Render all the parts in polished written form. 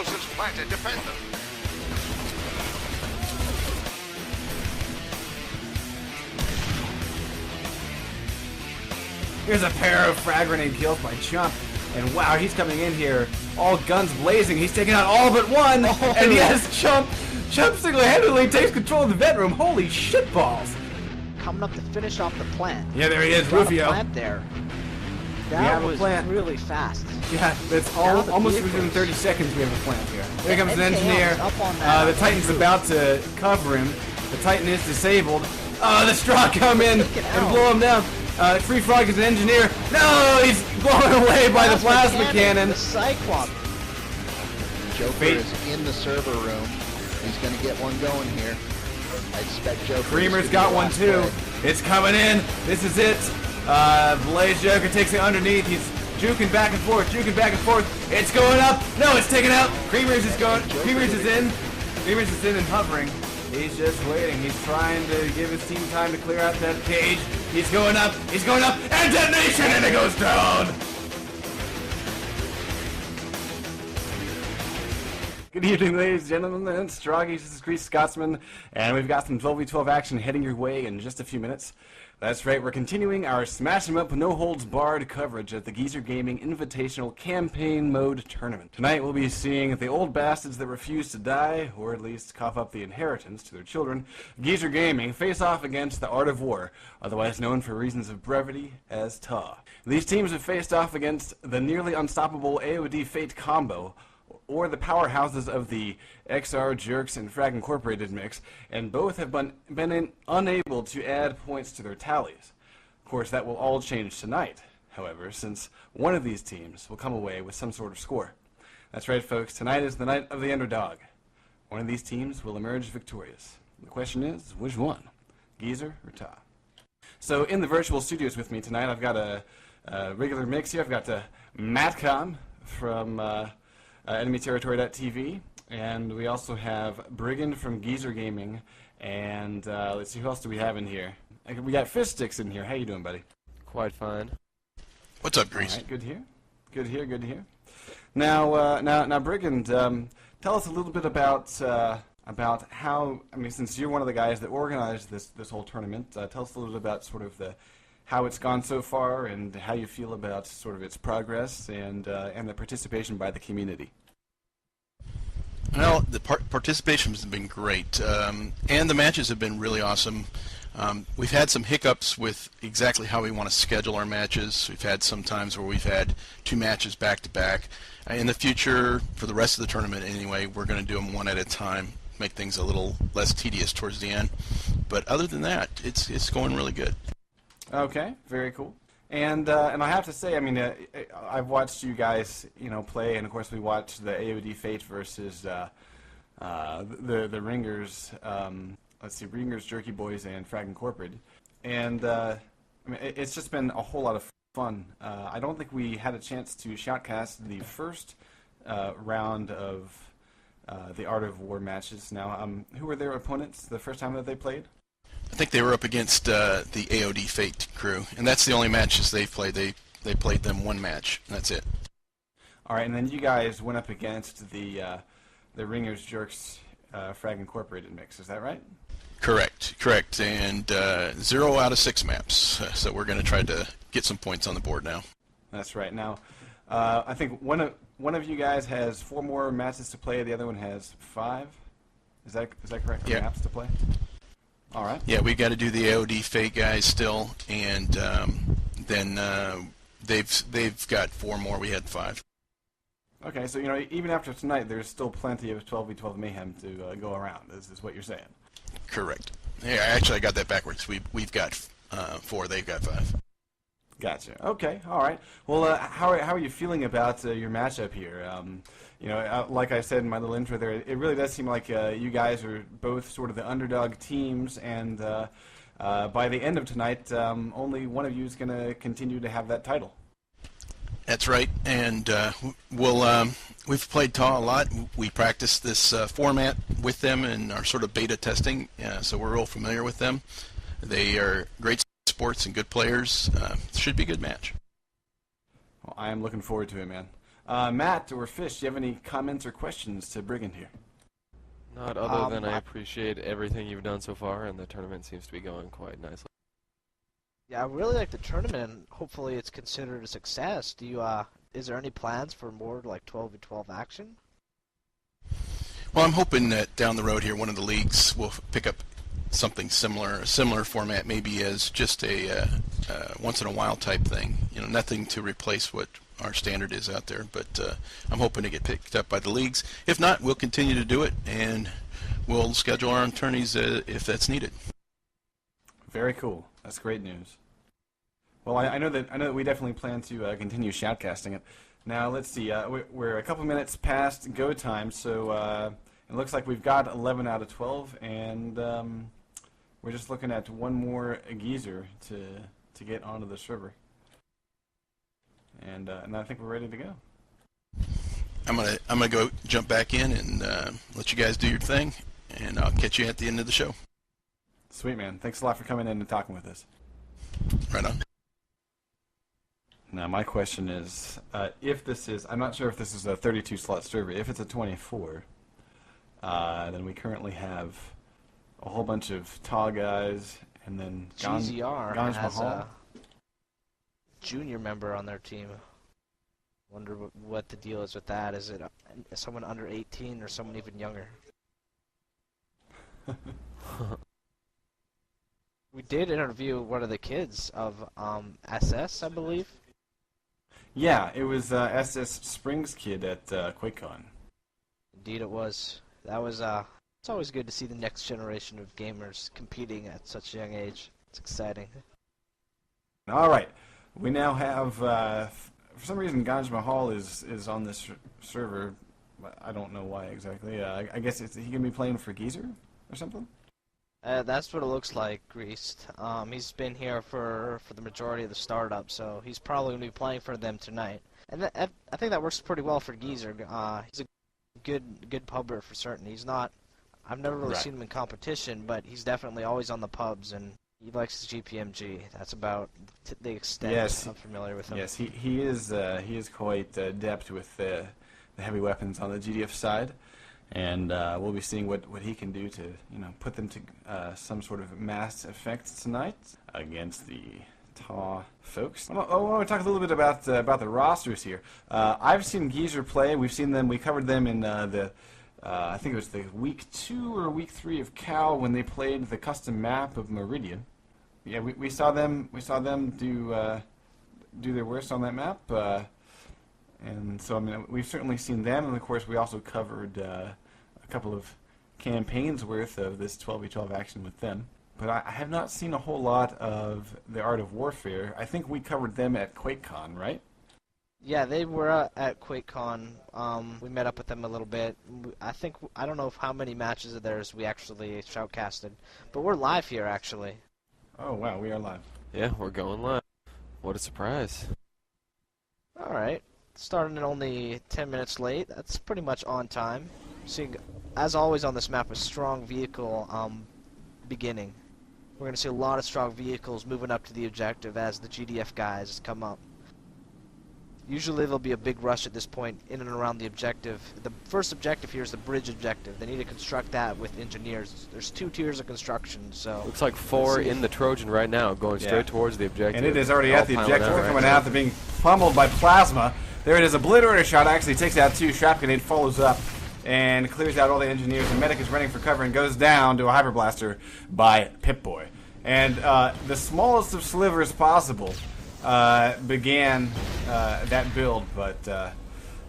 explosives planted. Defend them. Here's a pair of frag grenade kills by Chump. And wow, he's coming in here, all guns blazing. He's taking out all but one. And yes, Chump single-handedly takes control of the vet room. Holy shitballs. Coming up to finish off the plant. Yeah, there he is, Got a Rufio. plant there. That was really fast. Yeah, that's almost within 30 seconds we have a plant here. There comes an engineer. The Titan's about to cover him. The Titan is disabled. The straw come in and blow him down. Free Frog is an engineer. No, he's blown away by the plasma cannon. The Cyclops. Joker is in the server room. He's going to get one going here. I expect Joker. Creamer's got one too. It's coming in. This is it. Blaze Joker takes it underneath. He's juking back and forth, It's going up. No, it's taken out. Creamer's is going. Creamer's is in. Creamer's is in and hovering. He's just waiting. He's trying to give his team time to clear out that cage. He's going up, and detonation, and it goes down! Good evening, ladies and gentlemen. It's Stroggy, this is GreasedScotsman, and we've got some 12v12 action heading your way in just a few minutes. That's right, we're continuing our Smash 'em Up, no-holds-barred coverage at the Geezer Gaming Invitational Campaign Mode Tournament. Tonight we'll be seeing the old bastards that refuse to die, or at least cough up the inheritance to their children, Geezer Gaming, face off against the Art of War, otherwise known for reasons of brevity as TA. These teams have faced off against the nearly unstoppable AOD Fate combo, or the powerhouses of the XR Jerks and Frag Incorporated mix, and both have been unable to add points to their tallies. Of course, that will all change tonight, however, since one of these teams will come away with some sort of score. That's right, folks, tonight is the night of the underdog. One of these teams will emerge victorious. The question is, which one? Geezer or TA? So in the virtual studios with me tonight, I've got a regular mix here. I've got Matcom from Enemy Territory TV, and we also have Brigand from Geezer Gaming, and let's see, who else do we have in here? We got Fishstix in here. How you doing, buddy? Quite fine. What's up, Grease? All right, good here. Good here. Now, Brigand, tell us a little bit about how, I mean, since you're one of the guys that organized this whole tournament, tell us a little bit about sort of how it's gone so far and how you feel about sort of its progress and the participation by the community. Well, the participation has been great, and the matches have been really awesome. We've had some hiccups with exactly how we want to schedule our matches. We've had some times where we've had 2 matches back-to-back. In the future, for the rest of the tournament anyway, we're going to do them one at a time, make things a little less tedious towards the end. But other than that, it's going really good. Okay, very cool. And I have to say, I mean, I've watched you guys, play, and of course we watched the AOD Fate versus the Ringers. Let's see, Ringers, Jerky Boys, and Frag Incorporated. And I mean, it's just been a whole lot of fun. I don't think we had a chance to shoutcast the first round of the Art of War matches. Now, who were their opponents the first time that they played? I think they were up against the AOD Fate crew, and that's the only matches they've played. They played them one match, and that's it. All right, and then you guys went up against the Ringers, Jerks, Frag Incorporated mix. Is that right? Correct, and 0 out of 6 maps. So we're going to try to get some points on the board now. That's right. Now, I think one of you guys has 4 more matches to play. The other one has 5. Is that correct? Yeah. Maps to play. All right. Yeah, we got to do the AOD Fate guys still, and then they've got 4 more. We had 5. Okay, so even after tonight, there's still plenty of 12v12 mayhem to go around. Is what you're saying? Correct. Yeah, actually, I got that backwards. We've got 4. They've got 5. Gotcha. Okay. All right. Well, how are you feeling about your matchup here? Like I said in my little intro there, it really does seem like you guys are both sort of the underdog teams, and by the end of tonight, only one of you is going to continue to have that title. That's right, and we've played TA a lot. We practiced this format with them and are sort of beta testing, so we're real familiar with them. They are great sports and good players. Should be a good match. Well, I am looking forward to it, man. Matt or Fish, do you have any comments or questions to Brigand here? Not other than I appreciate everything you've done so far, and the tournament seems to be going quite nicely. Yeah, I really like the tournament, and hopefully it's considered a success. Do you, is there any plans for more like 12v12 action? Well, I'm hoping that down the road here, one of the leagues will pick up something similar, a similar format, maybe as just a once in a while type thing. You know, nothing to replace what our standard is out there, but I'm hoping to get picked up by the leagues. If not, we'll continue to do it, and we'll schedule our own tourneys if that's needed. Very cool. That's great news. Well, I know that we definitely plan to continue shoutcasting it. Now, let's see. We're a couple minutes past go time, so it looks like we've got 11 out of 12, and we're just looking at one more geezer to get onto the server. And I think we're ready to go. I'm gonna go jump back in and let you guys do your thing, and I'll catch you at the end of the show. Sweet, man. Thanks a lot for coming in and talking with us. Right on. Now, my question is, if this is, I'm not sure if this is a 32 slot server. If it's a 24, then we currently have a whole bunch of tall guys, and then GZR Ganj has Mahal. a junior member on their team. Wonder what the deal is with that. Is it someone under 18 or someone even younger? We did interview one of the kids of SS, I believe. Yeah, it was SS Springs kid at QuakeCon. Indeed, it was. That was. It's always good to see the next generation of gamers competing at such a young age. It's exciting. All right, we now have. For some reason, Ganj Mahal is on this server. I don't know why exactly. I guess he can be playing for Geezer or something. That's what it looks like, Greased. He's been here for the majority of the startup, so he's probably going to be playing for them tonight. And I think that works pretty well for Geezer. He's a good pubber for certain. He's not. I've never really seen him in competition, but he's definitely always on the pubs, and he likes his GPMG. That's about the extent I'm familiar with him. Yes, he is quite adept with the heavy weapons on the GDF side. And we'll be seeing what he can do to, put them to some sort of mass effect tonight against the TAW folks. I want to talk a little bit about the rosters here. I've seen Geezer play. We've seen them. We covered them in I think it was the week 2 or week 3 of Cal when they played the custom map of Meridian. Yeah, we saw them. We saw them do their worst on that map. And so, I mean, we've certainly seen them, and of course, we also covered a couple of campaigns worth of this 12v12 action with them. But I have not seen a whole lot of the Art of Warfare. I think we covered them at QuakeCon, right? Yeah, they were at QuakeCon. We met up with them a little bit. I don't know how many matches of theirs we actually shoutcasted, but we're live here, actually. Oh, wow, we are live. Yeah, we're going live. What a surprise. All right. Starting in only 10 minutes late. That's pretty much on time. Seeing, as always on this map, a strong vehicle beginning. We're going to see a lot of strong vehicles moving up to the objective as the GDF guys come up. Usually there'll be a big rush at this point in and around the objective. The first objective here is the bridge objective. They need to construct that with engineers. There's 2 tiers of construction, so... Looks like 4 in the Trojan right now, going straight towards the objective. And it is already at the objective. They're coming out. They're being pummeled by plasma. There it is, a obliterator shot. Actually takes out 2. Shrap grenade follows up and clears out all the engineers. The medic is running for cover and goes down to a hyper blaster by Pip-Boy. And the smallest of slivers possible began that build, but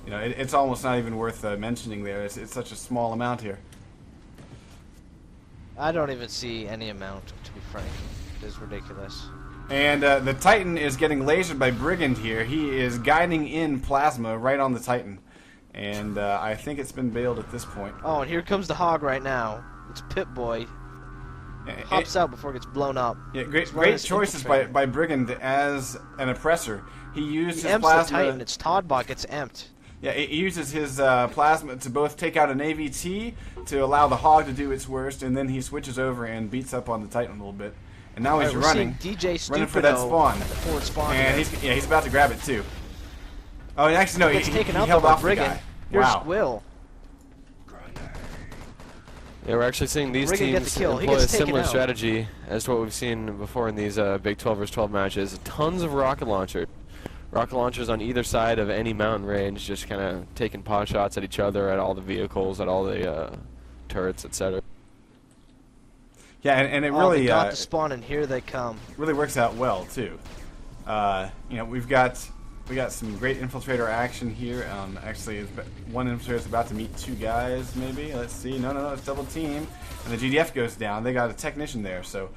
it's almost not even worth mentioning there. It's such a small amount here. I don't even see any amount, to be frank. It is ridiculous. And the Titan is getting lasered by Brigand here. He is guiding in plasma right on the Titan. And I think it's been bailed at this point. Oh, and here comes the Hog right now. It's Pip-Boy. Hops out before it gets blown up. Yeah, great choices by Brigand as an oppressor. He used his emps plasma. The Titan. Its Toddbot gets emped. Yeah, he uses his plasma to both take out an AVT to allow the Hog to do its worst, and then he switches over and beats up on the Titan a little bit. And now he's running for that spawn. Forward spawn. And he's about to grab it too. Oh, actually, no, Gets he taken out held by off the Brigand. guy. Here's Wow. Will. Yeah, we're actually seeing these Brigand gets teams the kill. He employ a gets taken similar out. strategy as to what we've seen before in these Big 12 vs 12 matches. Tons of rocket launchers. Rocket launchers on either side of any mountain range, just kind of taking pot shots at each other, at all the vehicles, at all the turrets, etc. Yeah, and it Oh, really they got to spawn, and here they come. really works out well too. You know, we got some great infiltrator action here. Actually, one infiltrator is about to meet two guys. Maybe let's see. No, it's double team, and the GDF goes down. They got a technician there, so.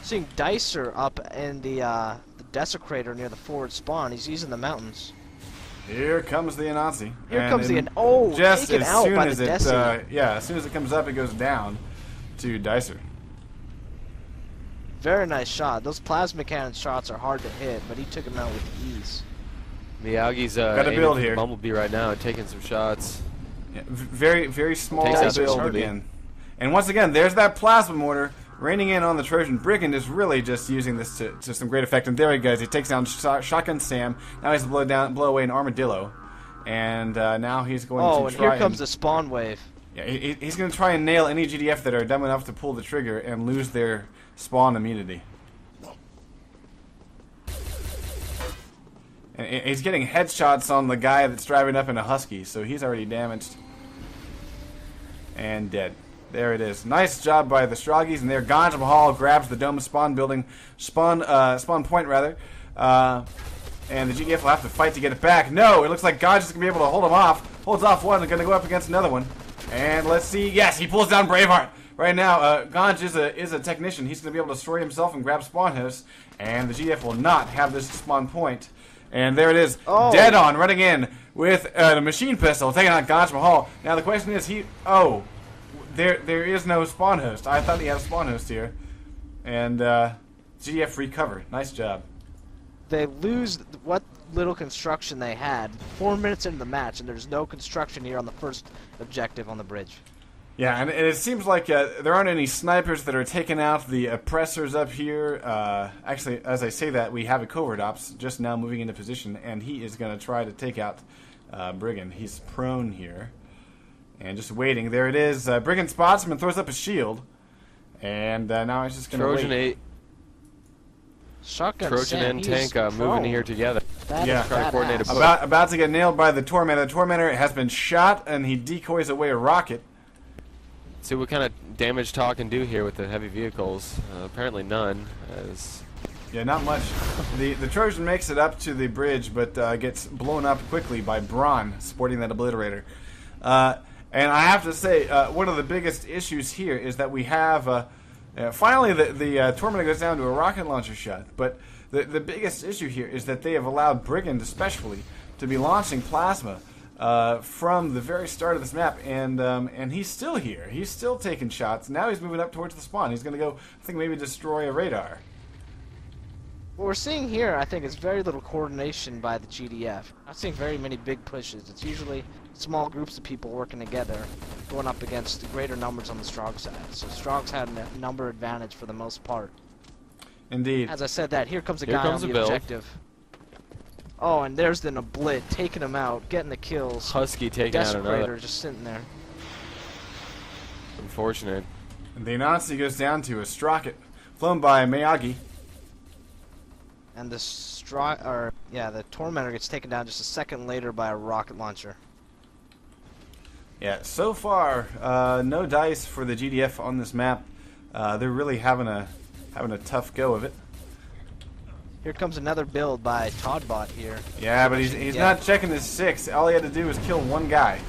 Seeing Dicer up in the desecrator near the forward spawn. He's using the mountains. Here comes the Nazi. Here comes the just taken as out soon by as the it Desi. yeah, as soon as it comes up, it goes down to Dicer. Very nice shot. Those plasma cannon shots are hard to hit, but he took him out with ease. Miyagi's Got a aiming build for the here. Bumblebee right now and taking some shots. Yeah, very small Takes out build Bumblebee. again. And once again, there's that plasma mortar raining in on the Trojan. Brigand is really just using this to some great effect. And there he goes. He takes down Shotgun Sam. Now he's to blow away an Armadillo. And now he's going to Oh, and try here comes the spawn wave. Yeah, he's going to try and nail any GDF that are dumb enough to pull the trigger and lose their spawn immunity. And he's getting headshots on the guy that's driving up in a Husky, so he's already damaged. And dead. There it is. Nice job by the Stroggies, and there Ganja Mahal grabs the dome spawn building, spawn point rather. And the GDF will have to fight to get it back. No, it looks like Ganja's going to be able to hold him off. Holds off one, and going to go up against another one. And let's see. Yes, he pulls down Braveheart. Right now, Ganj is a technician. He's going to be able to destroy himself and grab spawn hosts. And the GDF will not have this spawn point. And there it is. Oh. Dead on, running in with a machine pistol, taking out Ganj Mahal. Now the question is, there is no spawn host. I thought he had a spawn host here. And GDF recover. Nice job. They lose what little construction they had 4 minutes into the match, and there's no construction here on the first objective on the bridge. Yeah, and it seems like there aren't any snipers that are taking out the oppressors up here. Actually, as I say that, we have a covert ops just now moving into position, and he is going to try to take out Brigand. He's prone here. And just waiting. There it is. Brigand spots him and throws up a shield. And now he's just going to Trojan wait. 8, Shotgun Trojan Sam, and he's Tank moving prone. here together. That Yeah. is Trying to coordinate a badass. About to get nailed by the Tormentor. The Tormentor has been shot, and he decoys away a rocket. See what kind of damage Taw can do here with the heavy vehicles. Apparently none, as Yeah, not much. The Trojan makes it up to the bridge, but gets blown up quickly by Braun, sporting that obliterator. And I have to say, one of the biggest issues here is that we have finally the Tormentor goes down to a rocket launcher shot. But the biggest issue here is that they have allowed Brigand, especially, to be launching plasma from the very start of this map, and he's still here. He's still taking shots. Now he's moving up towards the spawn. He's going to go, I think, maybe destroy a radar. What we're seeing here, I think, is very little coordination by the GDF. Not seeing very many big pushes. It's usually small groups of people working together, going up against greater numbers on the Strog side. So Strog's had a number advantage for the most part. Indeed. As I said that, here comes a Here guy comes on a the build. objective. Oh, and there's the Nablit taking him out, getting the kills. Husky taking out another. Desecrator just sitting there. Unfortunate. And the Nazi goes down to a Strocket, flown by Miyagi. And the the Tormentor gets taken down just a second later by a rocket launcher. Yeah, so far, no dice for the GDF on this map. They're really having a tough go of it. Here comes another build by Toddbot here. Yeah, but he's not checking his 6. All he had to do was kill one guy.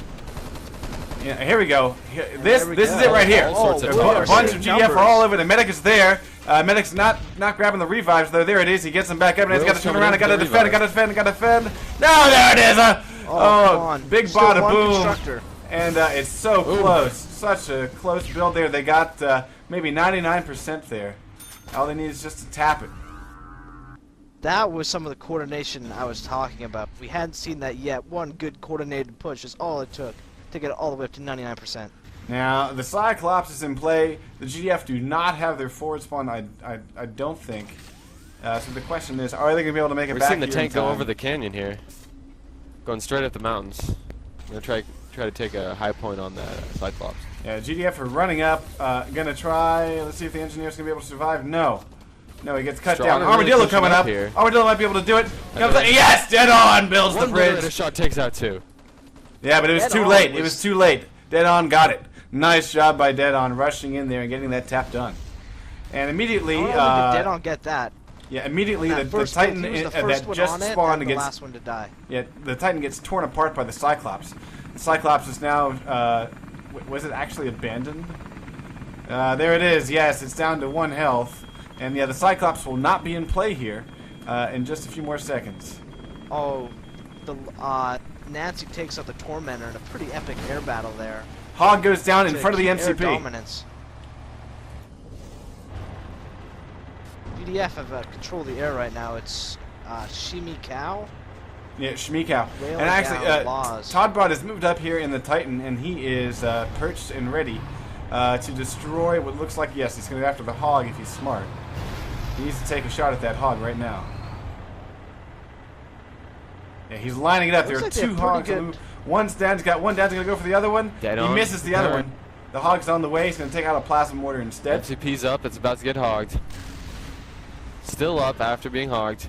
Yeah, here we go. This we is go. it right here. All sorts of A numbers. bunch of GDF Numbers. are all over. The medic is there. Medic's not grabbing the revives though. There it is. He gets him back up, and he's got to turn Will's around. I got to coming in defend. for I the got to defend. I got to defend. No, there it is. Come on. Big Still bada one boom. constructor. And it's so close. Such a close build there. They got maybe 99% there. All they need is just to tap it. That was some of the coordination I was talking about. We hadn't seen that yet. One good coordinated push is all it took to get it all the way up to 99%. Now, the Cyclops is in play. The GDF do not have their forward spawn, I don't think. So the question is, are they going to be able to make it We're back seeing the here tank in go time? over the canyon here. Going straight up the mountains. I'm going to try to take a high point on that Cyclops. Yeah, GDF are running up. Gonna try. Let's see if the engineer's gonna be able to survive. No, he gets cut Strong down. really Armadillo pushing coming up up. here. Armadillo might be able to do it. Comes up, yes, dead on. Builds the One bridge. shot takes out 2. Yeah, but it was Dead too On late. was- It was too late. Dead on got it. Nice job by Dead on rushing in there and getting that tap done. And immediately, Not only did Dead On get that. yeah, immediately That the first Titan he was the that first one just on it spawned and the gets last one to die. yeah, the Titan gets torn apart by the Cyclops. The Cyclops is now was it actually abandoned? There it is. Yes, it's down to 1 health, and yeah, the Cyclops will not be in play here in just a few more seconds. Oh, the Nancy takes out the Tormentor in a pretty epic air battle there. Hog goes down in to front of the keep air MCP. dominance. GDF have control of the air right now. It's Shimi Cow. Yeah, Shmikow. Railing And actually, down laws. Toddbot has moved up here in the Titan, and he is perched and ready to destroy what looks like, yes, he's going to go after the Hog if he's smart. He needs to take a shot at that Hog right now. Yeah, he's lining it up. There Looks are like 2 they're pretty Hogs. good. One's down. He's got one down. He's going to go for the other one. Dead He on. misses the other Turn. one. The Hog's on the way. He's going to take out a plasma mortar instead. MCP's up. It's about to get hogged. Still up after being hogged.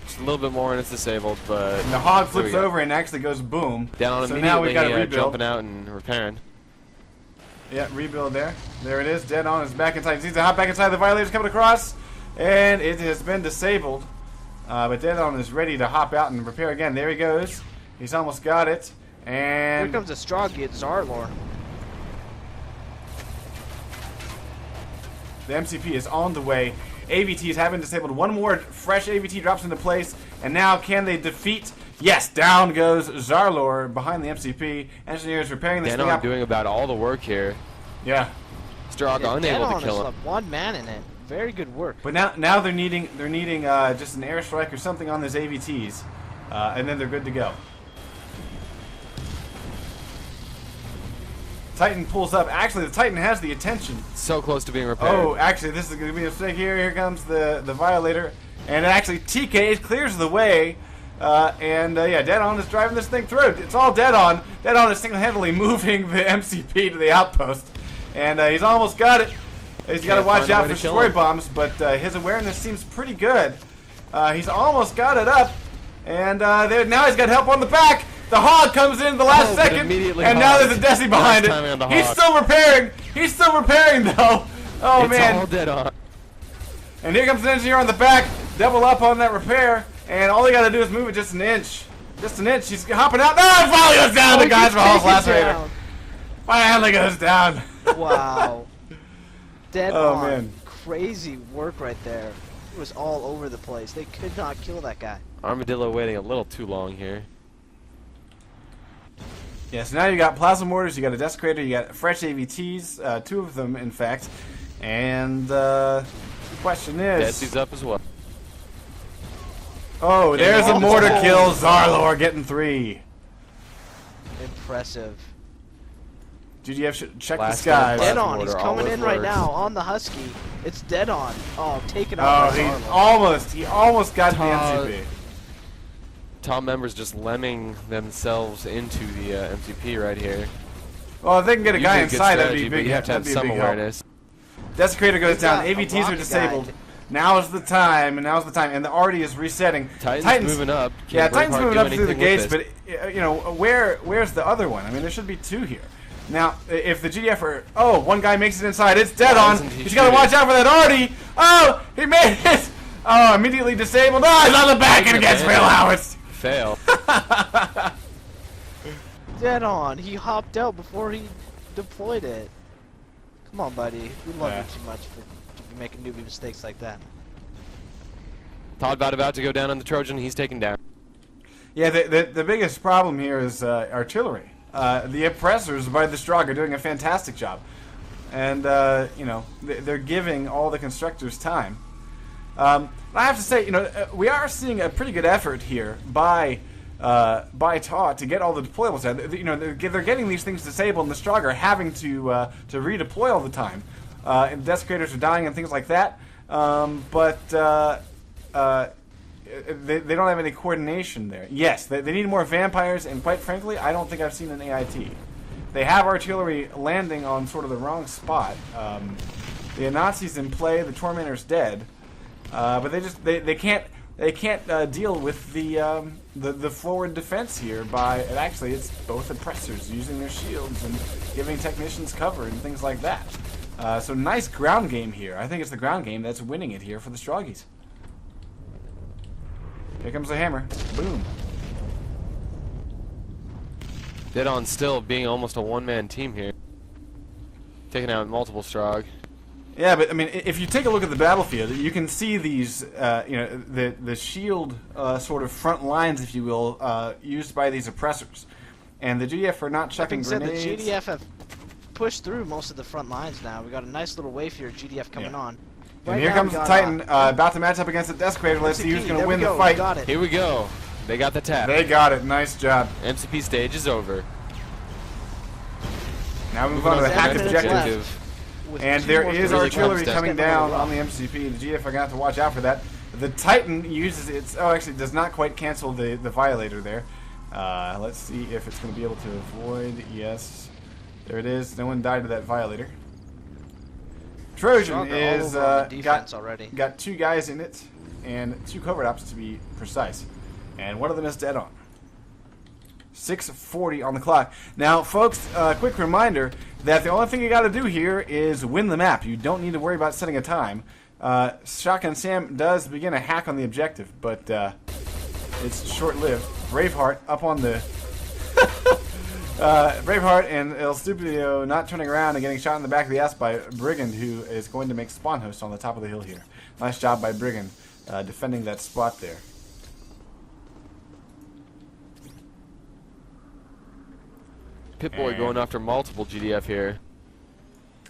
Just a little bit more and it's disabled, but And the Hog there we flips go. over and actually goes boom. Down on So immediately, now we've got to rebuild. jumping out and repairing. Yeah, rebuild there. There it is. Dead on is back inside. Sees the hop back inside. The Violator's coming across, and it has been disabled. But Dead on is ready to hop out and repair again. There he goes. He's almost got it. Here And comes a Stroggy at Zarlor. the MCP is on the way. AVTs haven't disabled. One more fresh AVT drops into place. And now can they defeat? Yes, down goes Zarlor behind the MCP. Engineers repairing this Dan thing on up. doing about all the work here. Yeah. Strog unable to kill him. One man in it. Very good work. But now they're needing just an airstrike or something on those AVTs. And then they're good to go. Titan pulls up. Actually, the Titan has the attention. So close to being repaired. Oh, actually, this is going to be a mistake here. Here comes the Violator. And actually, TK clears the way. Yeah, Dead On is driving this thing through. It's all Dead On. Dead On is single-handedly moving the MCP to the outpost. And he's almost got it. He's got to Can't watch find a out way for to kill destroy him. bombs, but his awareness seems pretty good. He's almost got it up. And now he's got help on the back. The Hog comes in the last Oh, but second, immediately and now hogged. there's a Desi behind Nice timing on the it. He's Hog. still repairing. He's still repairing, though. Oh, it's man. all Dead On. And here comes an engineer on the back, double up on that repair, and all they got to do is move it just an inch. Just an inch. He's hopping out. No, it finally goes down. The guys for Hall's lacerator. Finally goes down. Wow. Dead Oh, on. man. Crazy work right there. It was all over the place. They could not kill that guy. Armadillo waiting a little too long here. Yeah, so now you got plasma mortars, you got a desecrator, you got fresh AVTs, 2 of them, in fact. And the question is... Desi's up as well. Oh, there's a Oh. mortar kill. Zarlor getting 3. Impressive. GDF should check the Last skies. one. Dead on. He's Mortar coming always in right works. now on the Husky. It's Dead on. Oh, taken Oh, out by he Zarlor. almost got the Todd. MCP. Tom members just lemming themselves into the MCP right here. Well, if they can get a guy Usually a good inside, that'd strategy, be but big. you have to have that'd be a some big help. awareness. Desecrator goes He's down. got a AVTs are rocket disabled. guide. Now is the time, and now's the time. And the arty is resetting. Titan's moving up. Yeah, Can't Titan's Braveheart moving do up through the anything gates, with but this. you know, where's the other one? I mean, there should be 2 here. Now, if the GDF are one guy makes it inside, it's Dead Why on. isn't he He's got to shooting? watch out for that arty. Oh, he made it. Oh, immediately disabled. Oh, he's on the back and gets fail allowance. Fail. Dead on. He hopped out before he deployed it. Come on, buddy. We love Yeah. you too much for making newbie mistakes like that. Todd about to go down on the Trojan. He's taken down. Yeah, the biggest problem here is artillery. The oppressors by the Strog are doing a fantastic job. And, you know, they're giving all the constructors time. I have to say, you know, we are seeing a pretty good effort here by by Todd to get all the deployables out. You know, they're getting these things disabled, and the Strog are having to redeploy all the time. And Desecrators are dying and things like that. But they don't have any coordination there. Yes, they need more vampires, and quite frankly, I don't think I've seen an AIT. They have artillery landing on sort of the wrong spot. The Nazi's in play, the Tormentor's dead, but they can't deal with the forward defense here by, and actually it's both oppressors using their shields and giving technicians cover and things like that. So nice ground game here. I think it's the ground game that's winning it here for the Stroggies. Here comes the hammer. Boom. Dead on still being almost a one-man team here. Taking out multiple Strog. Yeah, but I mean, if you take a look at the battlefield, you can see these, you know, the shield sort of front lines, if you will, used by these oppressors. And the GDF are not chucking grenades. The GDF have pushed through most of the front lines now. We got a nice little wave here, GDF coming on. And here comes the Titan, about to match up against the Desecrator. Let's see who's going to win the fight. Here we go. They got the tap. They got it. Nice job. MCP stage is over. Now we move on to the hacked objective. And there is artillery coming down on the MCP. The GF are going to have to watch out for that. The Titan uses its... Oh, actually, does not quite cancel the Violator there. Let's see if it's going to be able to avoid. Yes. There it is. No one died to that Violator. Trojan is got 2 guys in it, and 2 covert ops to be precise. And one of them is dead on. 6:40 on the clock. Now, folks, quick reminder that the only thing you got to do here is win the map. You don't need to worry about setting a time. Shotgun Sam does begin a hack on the objective, but it's short-lived. Braveheart up on the... Braveheart and El Stupido not turning around and getting shot in the back of the ass by Brigand, who is going to make spawn host on the top of the hill here. Nice job by Brigand defending that spot there. Pip-Boy going after multiple GDF here.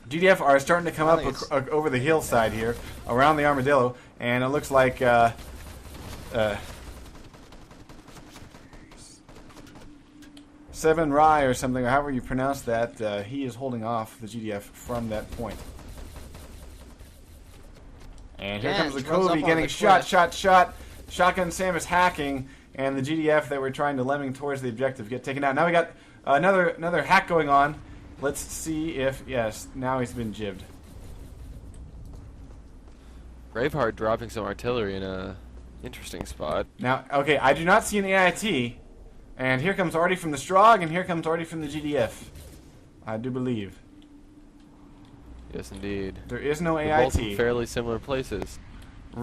GDF are starting to come up over the hillside here, around the Armadillo, and it looks like Seven Rye or something, or however you pronounce that, he is holding off the GDF from that point. And here comes the Kobe getting shot. Shotgun Sam is hacking, and the GDF that were trying to lemming towards the objective get taken out. Now we got another hack going on. Let's see if, yes, now he's been jibbed. Braveheart dropping some artillery in a interesting spot. Now, okay, I do not see an AIT, and here comes Artie from the Strog, and here comes Artie from the GDF. I do believe. Yes, indeed. There is no AIT. They're both in fairly similar places.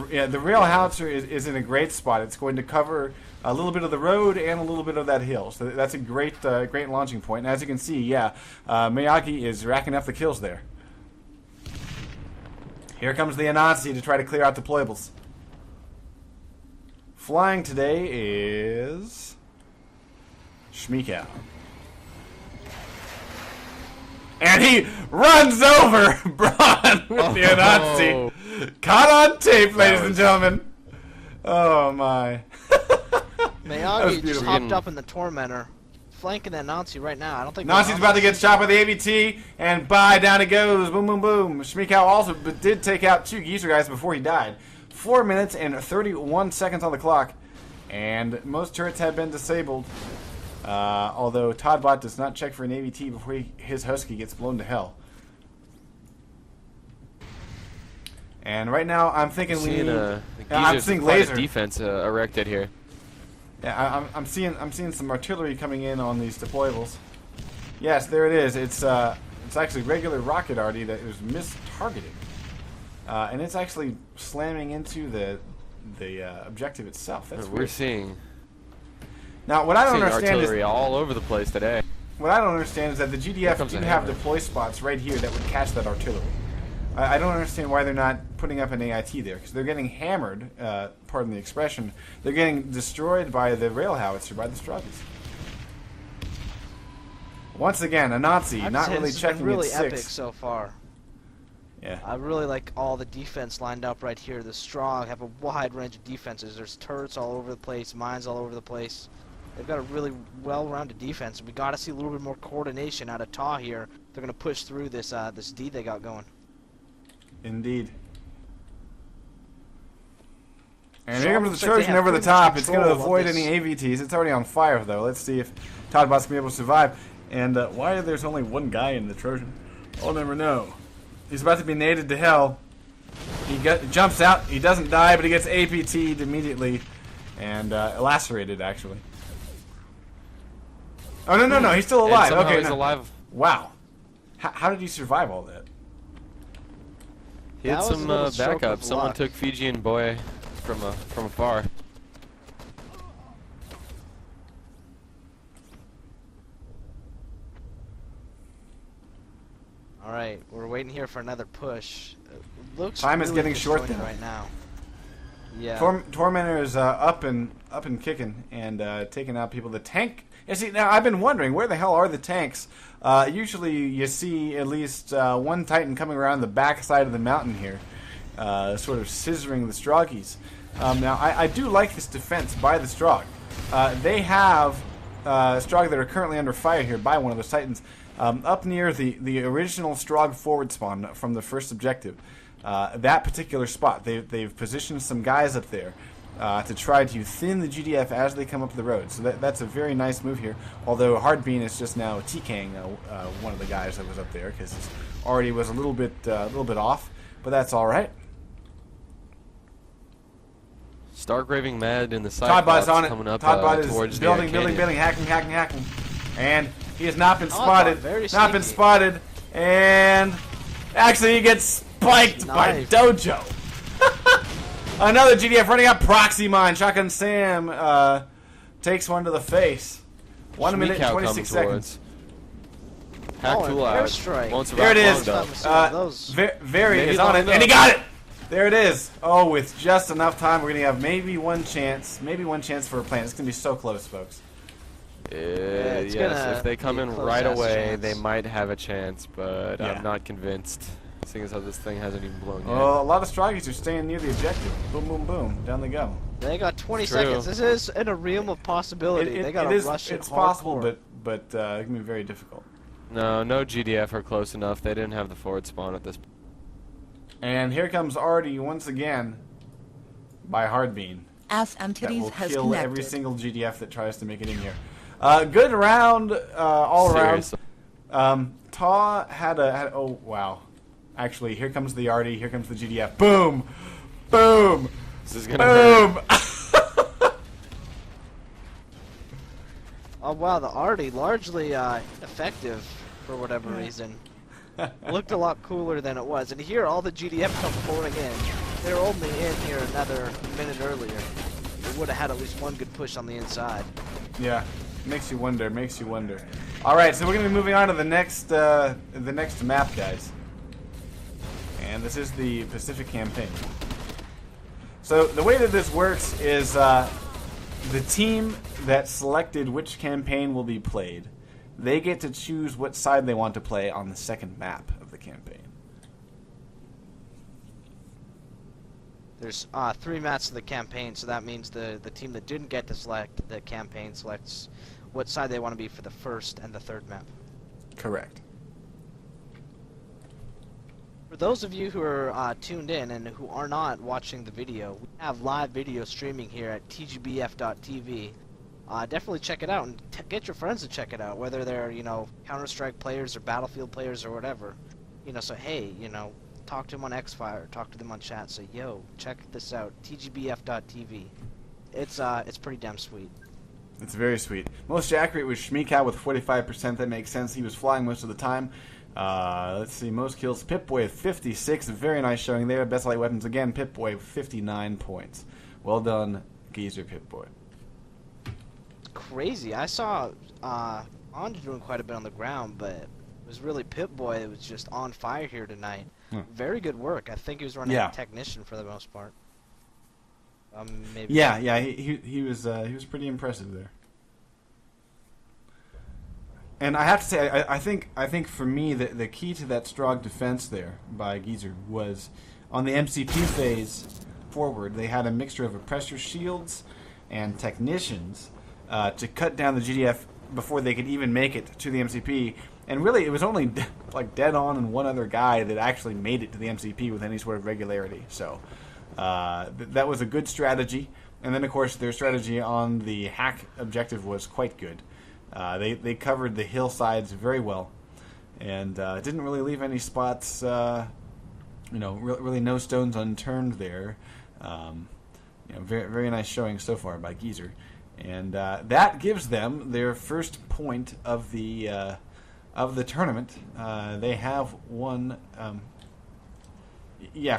Yeah, the rail howitzer is in a great spot. It's going to cover a little bit of the road and a little bit of that hill. So that's a great great launching point. And as you can see, yeah, Miyagi is racking up the kills there. Here comes the Anansi to try to clear out deployables. Flying today is Shmikow. And he runs over Braun with the Anansi. Caught on tape, ladies and gentlemen. Oh my. Miyagi just hopped up in the Tormentor, flanking that Nazi right now. I don't think Nazi's about to get shot by the ABT, and bye, down he goes. Boom, boom, boom. Shmikow also did take out 2 Geezer guys before he died. 4 minutes and 31 seconds on the clock, and most turrets have been disabled. Although Toddbot does not check for an ABT before his Husky gets blown to hell. And right now, I'm thinking I'm seeing laser defense erected here. Yeah, I'm seeing some artillery coming in on these deployables. Yes, there it is. It's actually regular rocket arty that is mis-targeted, and it's actually slamming into the objective itself. That's we're seeing. Now, what I don't understand artillery all over the place today. What I don't understand is that the GDF do have deploy spots right here that would catch that artillery. I don't understand why they're not putting up an AIT there, because they're getting hammered, pardon the expression, they're getting destroyed by the rail howitzer, by the Struggies. Once again, a Nazi not really checking really its 6. Epic so far. Yeah. I really like all the defense lined up right here. The Strong have a wide range of defenses. There's turrets all over the place, mines all over the place. They've got a really well-rounded defense, and we got to see a little bit more coordination out of Ta here. They're going to push through this this D they got going. Indeed. And here comes the Trojan over the top. It's going to avoid any AVTs. It's already on fire, though. Let's see if Toddbot's going to be able to survive. And why there's only one guy in the Trojan? I'll never know. He's about to be naded to hell. He jumps out. He doesn't die, but he gets APT'd immediately. And lacerated, actually. Oh, no. He's still alive. Okay, he's alive. Wow. How did he survive all that? He had some backup. Someone took Fijian boy from afar. All right, we're waiting here for another push. Looks time is really getting short then. right now. Yeah. Tormentor is up and kicking and taking out people. The tank. You see, now I've been wondering where the hell are the tanks. Usually you see at least one Titan coming around the back side of the mountain here, sort of scissoring the Stroggies. Now I do like this defense by the Strog. They have Strog that are currently under fire here by one of those Titans. Up near the original Strog forward spawn from the first objective, that particular spot, they've positioned some guys up there to try to thin the GDF as they come up the road. So that's a very nice move here. Although Hardbean is just now TKing one of the guys that was up there because he already was a little bit off, but that's all right. Stark raving mad in the side. Toddbot's on it. Coming up Toddbot is building, hacking, and he has not been spotted. Not been spotted, and actually he gets spiked by Dojo. Another GDF running up proxy mine. Shotgun Sam takes one to the face. 1 minute and 26 seconds. Hack tool out. There it is. Very is on it, and he got it. There it is. Oh, with just enough time, we're gonna have maybe one chance for a plant. It's gonna be so close, folks. Yes, if they come in right away, they might have a chance, but I'm not convinced. Seeing as how this thing hasn't even blown yet. Well, a lot of Stroggies are staying near the objective. Boom, boom, boom. Down they go. They got 20 seconds. This is in a realm of possibility. They got to rush it. It's possible, but it can be very difficult. No GDF are close enough. They didn't have the forward spawn at this point. And here comes Artie once again by Hardbean. That will kill every single GDF that tries to make it in here. Good round all around. Ta had oh wow. Actually, here comes the Artie, here comes the GDF. Boom! Boom! This is gonna hurt. Oh wow, the Artie largely effective for whatever reason. Looked a lot cooler than it was. And here all the GDF come pouring in. They're only in here another minute earlier. They would have had at least one good push on the inside. Yeah. Makes you wonder, Alright, so we're going to be moving on to the next map, guys. And this is the Pacific Campaign. So the way that this works is the team that selected which campaign will be played, they get to choose what side they want to play on the second map of the campaign. There's 3 maps of the campaign, so that means the team that didn't get to select the campaign selects what side they want to be for the first and the third map. Correct. For those of you who are tuned in and who are not watching the video, we have live video streaming here at tgbf.tv. Definitely check it out and get your friends to check it out, whether they're, Counter-Strike players or Battlefield players or whatever. So hey, talk to them on Xfire, talk to them on chat, say, yo, check this out, tgbf.tv. It's pretty damn sweet. It's very sweet. Most accurate was Shmeekow with 45%. That makes sense. He was flying most of the time. Let's see, most kills. Pip-Boy with 56. Very nice showing there. Best light weapons again. Pip-Boy with 59 points. Well done, Geezer Pip-Boy. Crazy. I saw Anja doing quite a bit on the ground, but it was really Pip-Boy that was just on fire here tonight. Very good work. I think he was running a technician for the most part. Maybe. Yeah. He was pretty impressive there. And I have to say, I think for me the key to that strong defense there by Geezer was on the MCP phase forward. They had a mixture of oppressor shields and technicians to cut down the GDF before they could even make it to the MCP. And really, it was only like Dead On and one other guy that actually made it to the MCP with any sort of regularity. So that was a good strategy. And then, of course, their strategy on the hack objective was quite good. They covered the hillsides very well, and didn't really leave any spots. Really no stones unturned there. Very very nice showing so far by Geezer, and that gives them their first point of the tournament. They have won.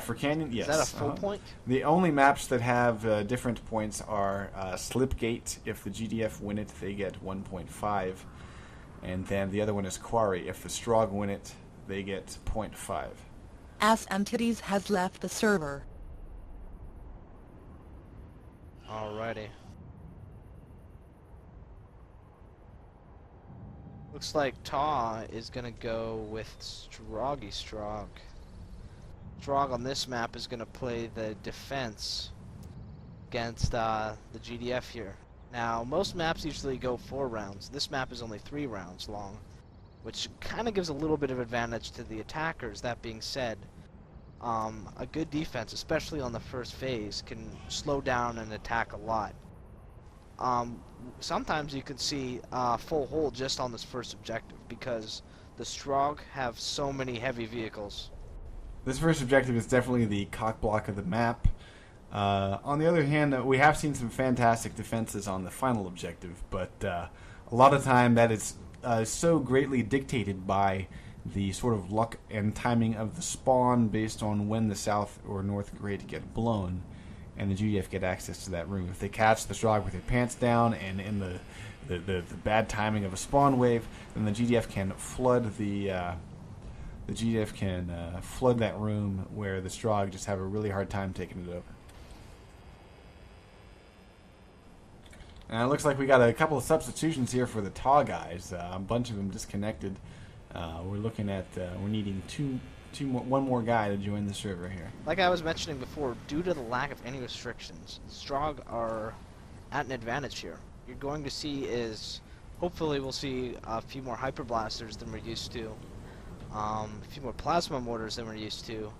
For Canyon, yes. Is that a full point? The only maps that have different points are Slipgate. If the GDF win it, they get 1.5. And then the other one is Quarry. If the Strog win it, they get 0.5. As Entities has left the server. Alrighty. Looks like Taw is gonna go with Stroggy Strog. Strog on this map is gonna play the defense against the GDF here. Now, most maps usually go 4 rounds. This map is only 3 rounds long, which kind of gives a little bit of advantage to the attackers. That being said, a good defense, especially on the first phase, can slow down an attack a lot. Sometimes you can see full hold just on this first objective because the Strog have so many heavy vehicles. This first objective is definitely the cock block of the map. On the other hand, we have seen some fantastic defenses on the final objective, but a lot of time that is so greatly dictated by the sort of luck and timing of the spawn based on when the south or north grade get blown and the GDF get access to that room. If they catch the Strog with their pants down and in the bad timing of a spawn wave, then the GDF can flood flood that room where the Strog just have a really hard time taking it over. And it looks like we got a couple of substitutions here for the TAW guys. A bunch of them disconnected. We're looking at we're needing one more guy to join the server here. Like I was mentioning before, due to the lack of any restrictions, Strog are at an advantage here. You're going to see is, hopefully we'll see a few more hyper blasters than we're used to, a few more plasma mortars than we're used to,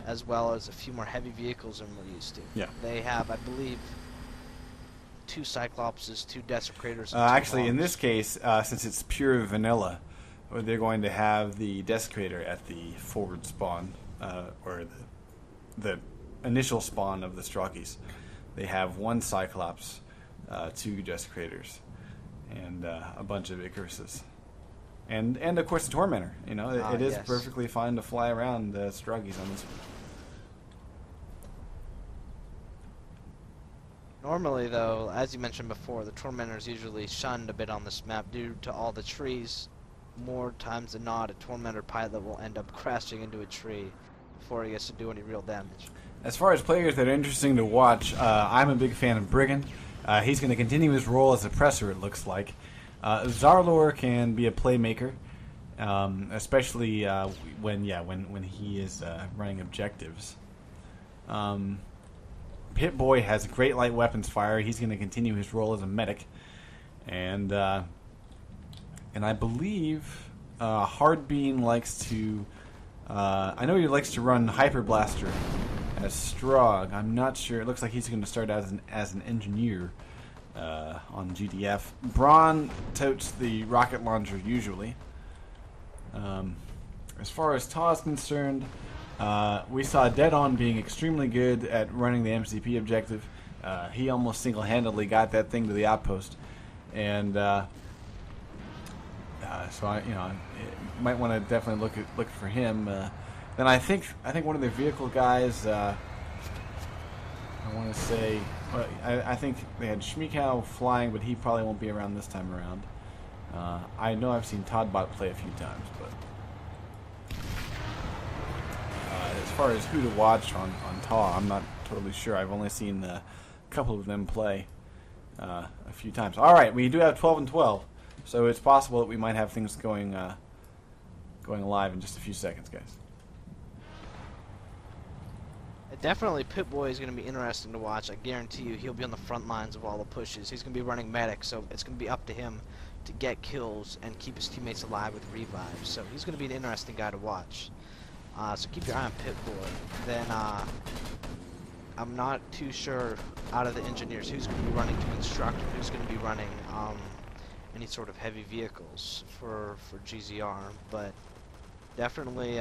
as well as a few more heavy vehicles than we're used to. Yeah. They have, I believe, 2 Cyclopses, 2 Desecrators, and 2 actually, in Hogs. this case, since it's pure vanilla, they're going to have the Desecrator at the forward spawn, or the initial spawn of the Stroggies. They have 1 Cyclops, 2 Desecrators, and a bunch of Icaruses. And of course the Tormentor. It is yes. perfectly fine to fly around the Stroggies on this one. Normally, though, as you mentioned before, the Tormentor is usually shunned a bit on this map due to all the trees. More times than not, a Tormentor pilot will end up crashing into a tree before he gets to do any real damage. As far as players that are interesting to watch, I'm a big fan of Brigand. He's going to continue his role as oppressor, it looks like. Zarlor can be a playmaker, especially when he is running objectives. Pip-Boy has great light weapons fire. He's going to continue his role as a medic. And I believe Hardbean likes to... I know he likes to run Hyper Blaster as Strog. I'm not sure. It looks like he's going to start out as an engineer on GDF. Braun totes the rocket launcher usually. As far as TAW is concerned, we saw Dead On being extremely good at running the MCP objective. He almost single-handedly got that thing to the outpost, and so I might want to definitely look for him. Then I think one of their vehicle guys. I want to say, I think they had Schmeekow flying, but he probably won't be around this time around. I know I've seen Toddbot play a few times, but as far as who to watch on TAW, I'm not totally sure. I've only seen a couple of them play a few times. All right, we do have 12 and 12, so it's possible that we might have things going live in just a few seconds, guys. I'd Definitely Pip-Boy is going to be interesting to watch. I guarantee you he'll be on the front lines of all the pushes. He's going to be running medic, so it's going to be up to him to get kills and keep his teammates alive with revives. So he's going to be an interesting guy to watch. So keep your eye on Pip-Boy. Then I'm not too sure out of the engineers who's going to be running to construct, who's going to be running any sort of heavy vehicles for GZR, but definitely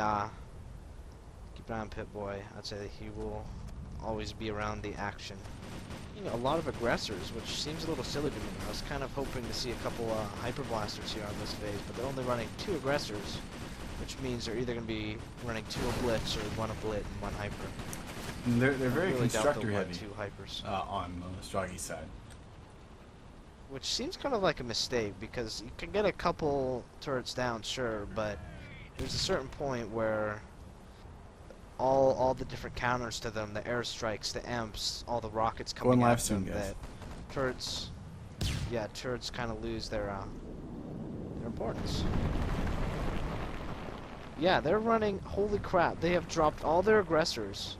keep an eye on Pip-Boy. I'd say that he will always be around the action. You know, a lot of aggressors, which seems a little silly to me. I was kind of hoping to see a couple hyper blasters here on this phase, but they're only running 2 aggressors, which means they're either going to be running 2 a blitz or 1 a blit and 1 hyper. And they're very really constructor heavy 2 hypers. on Stroggy's side. Which seems kind of like a mistake, because you can get a couple turrets down, sure, but there's a certain point where all the different counters to them, the airstrikes, the amps, all the rockets coming Going live at soon, them, guys. that turrets kind of lose their importance. Yeah, they're running, holy crap, they have dropped all their aggressors.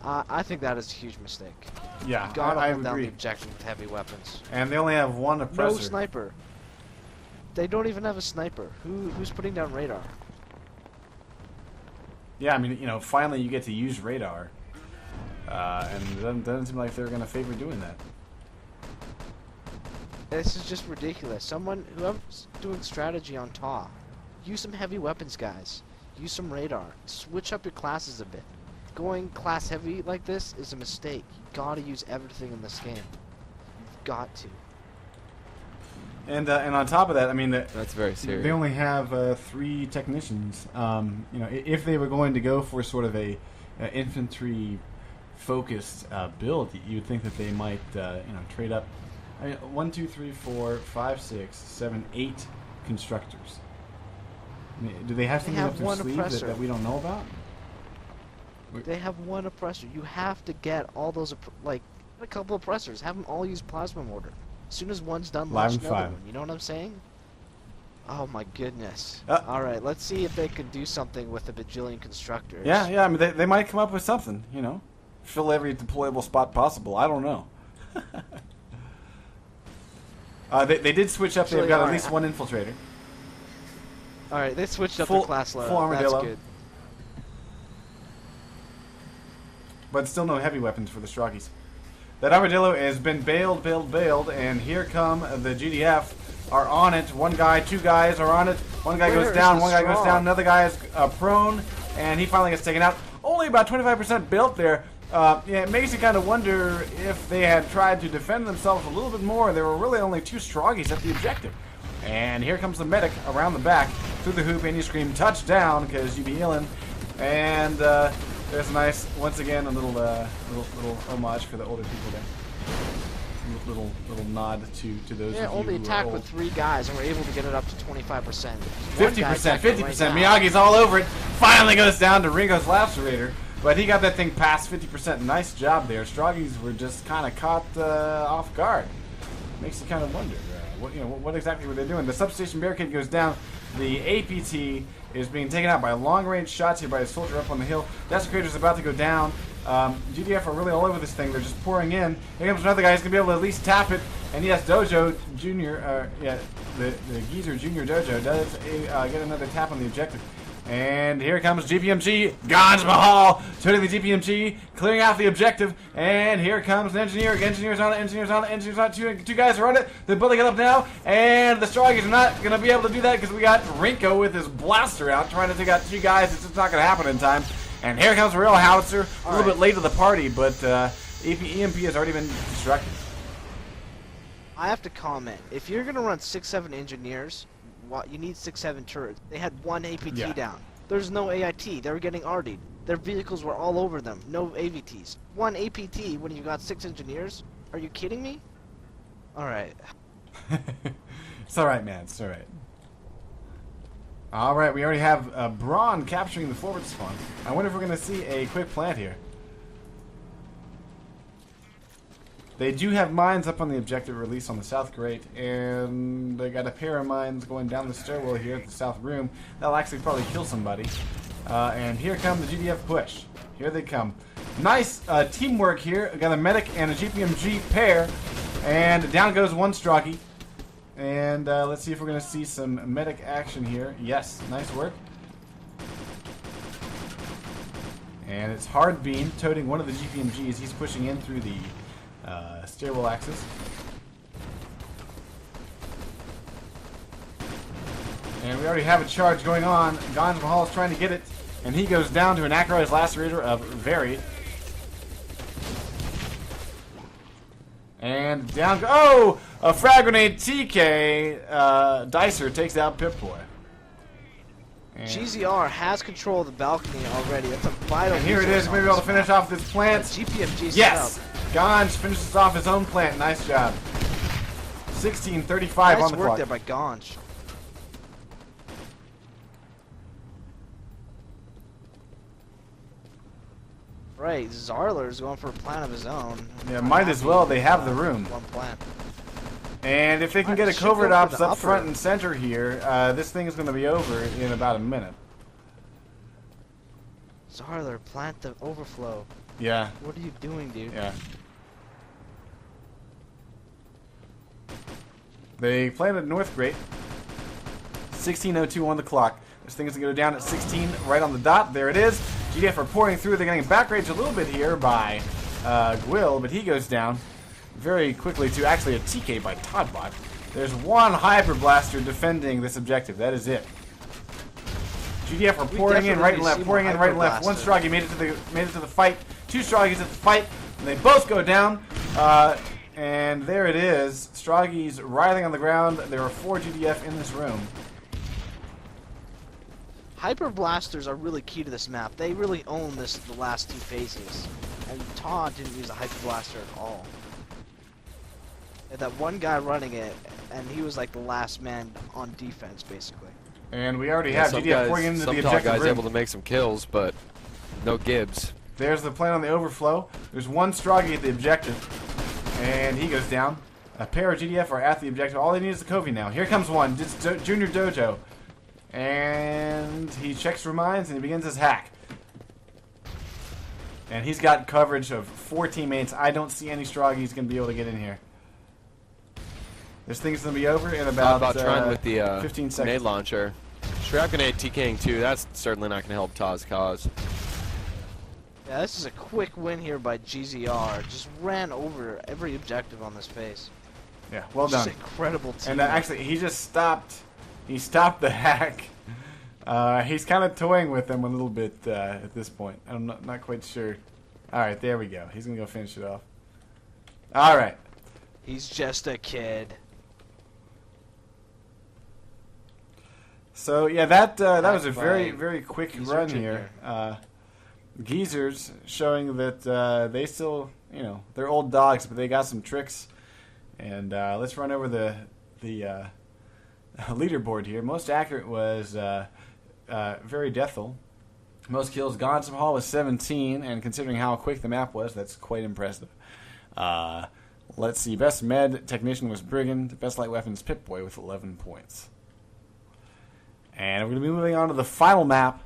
I think that is a huge mistake. Yeah, You gotta I hold down agree. the objective with heavy weapons. And they only have 1 oppressor. No sniper. They don't even have a sniper. Who's putting down radar? Yeah, I mean, you know, finally you get to use radar. And it doesn't seem like they're going to favor doing that. This is just ridiculous. Whoever's doing strategy on TAW, use some heavy weapons, guys. Use some radar. Switch up your classes a bit. Going class heavy like this is a mistake. You gotta use everything in this game. You've got to. And on top of that, I mean, That's very serious. they only have 3 technicians. You know, if they were going to go for sort of a infantry focused build, you'd think that they might you know, trade up. I mean, 1, 2, 3, 4, 5, 6, 7, 8 constructors. I mean, do they have something have up their one sleeve oppressor. that we don't know about? They have 1 oppressor. You have to get all those, like, a couple oppressors. Have them all use plasma mortar. As soon as one's done, Live launch and another five. one. You know what I'm saying? Oh my goodness. Uh, Alright, let's see if they can do something with a bajillion constructors. Yeah, I mean, they might come up with something, you know. Fill every deployable spot possible. I don't know. They did switch up. They've Actually, got at alright. least 1 infiltrator. Alright, they switched up Full- their class level. full armadillo. That's good. But still no heavy weapons for the Stroggies. That Armadillo has been bailed, and here come the GDF. Are on it. 1 guy, 2 guys are on it. 1 guy Where goes is down, the 1 guy goes Strogg? down, another guy is prone, and he finally gets taken out. Only about 25% built there. Yeah, it makes you kind of wonder if they had tried to defend themselves a little bit more. There were really only 2 Stroggies at the objective. And here comes the medic around the back, through the hoop, and you scream touchdown because you be healing. And there's a nice, once again, a little homage for the older people there. Little nod to those. Yeah, of you only who are attacked old. with 3 guys, and we're able to get it up to 25%. 50%, 50%. Miyagi's all over it. Finally goes down to Ringo's Lacerator, but he got that thing past 50%. Nice job there. Stroggies were just kind of caught off guard. Makes you kind of wonder, what exactly were they doing? The substation barricade goes down. The APT is being taken out by long-range shots here by a soldier up on the hill. Desecrator's about to go down. GDF are really all over this thing. They're just pouring in. Here comes another guy who's going to be able to at least tap it. And yes, Dojo Jr., the Geezer Jr. Dojo does get another tap on the objective. And here comes GPMG, Ganj Mahal, turning the GPMG, clearing out the objective. And here comes an engineer. Engineer's on it, engineer's on it, engineer's on it. 2 guys are on it. They're building it up now. And the Stroggies are not going to be able to do that because we got Rinko with his blaster out trying to take out 2 guys. It's just not going to happen in time. And here comes a real howitzer, a little bit late to the party, but EMP has already been destructed. I have to comment. If you're gonna run 6-7 engineers, you need 6-7 turrets. They had 1 APT down. There's no AIT. They were getting RD'd. Their vehicles were all over them. No AVTs. 1 APT when you got 6 engineers? Are you kidding me? Alright. It's alright, man. It's alright. Alright, we already have Braun capturing the forward spawn. I wonder if we're going to see a quick plant here. They do have mines up on the objective release on the south grate, and they got a pair of mines going down the stairwell here at the south room. That'll actually probably kill somebody. And here come the GDF push. Here they come. Nice teamwork here. Got a medic and a GPMG pair. And down goes one Stroggy. And let's see if we're going to see some medic action here. Yes, nice work. And it's Hard Beam toting one of the GPMGs. He's pushing in through the stairwell axis. And we already have a charge going on. Gons Mahal is trying to get it. And he goes down to an Acrorize Lacerator of Very. And down go. Oh! A frag grenade TK. Dicer takes out Pip-Boy. GZR has control of the balcony already. That's a vital. And here it is. Maybe able to finish off this plant. GPMG yes! Gons finishes off his own plant. Nice job. 16:35 nice on the work clock. there by Gonch. Right, Zarler's going for a plant of his own. Yeah, might as well. They have the room. One plant. And if they can get a covert ops up front and center here, this thing is going to be over in about a minute. Zarler, plant the overflow. Yeah. What are you doing, dude? Yeah. They planted North Great. 16:02 on the clock. This thing is going to go down at 16 right on the dot. There it is. GDF are pouring through. They're getting back rage a little bit here by Gwill, but he goes down very quickly to actually a TK by Toddbot. There's one Hyper Blaster defending this objective. That is it. GDF are pouring in right and left, pouring in right and left. One Stroggy made it to the fight. Two Stroggies at the fight, and they both go down. And there it is. Stroggies writhing on the ground. There are 4 GDF in this room. Hyper Blasters are really key to this map. They really own the last 2 phases. And Todd didn't use a Hyper Blaster at all. And that one guy running it, and he was like the last man on defense, basically. And we already have GDF pouring into the objective guys room. able to make some kills, but no Gibbs. There's the plan on the overflow. There's one Stroggy at the objective, and he goes down. A pair of GDF are at the objective. All they need is the Covey now. Here comes one. It's Junior Dojo. And he checks for mines, and he begins his hack. And he's got coverage of 4 teammates. I don't see any Stroggies going to be able to get in here. This thing's going to be over in about trying with the 15 seconds. grenade launcher. Strap grenade TKing too. That's certainly not going to help Taw's cause. Yeah, this is a quick win here by GZR. Just ran over every objective on this phase. Yeah, well done. Just incredible team. And actually, he just stopped. He stopped the hack. He's kind of toying with them a little bit at this point. I'm not quite sure. All right, there we go. He's gonna go finish it off. All right. He's just a kid. So yeah, that was a very quick Geezer run Jr. here. Geezers showing that they still, they're old dogs, but they got some tricks. And let's run over the leaderboard here. Most accurate was Very Deathful. Most kills Gonsum Hall was 17, and considering how quick the map was, that's quite impressive. Let's see. Best med technician was Brigand. Best light weapons Pip-Boy with 11 points. And we're going to be moving on to the final map,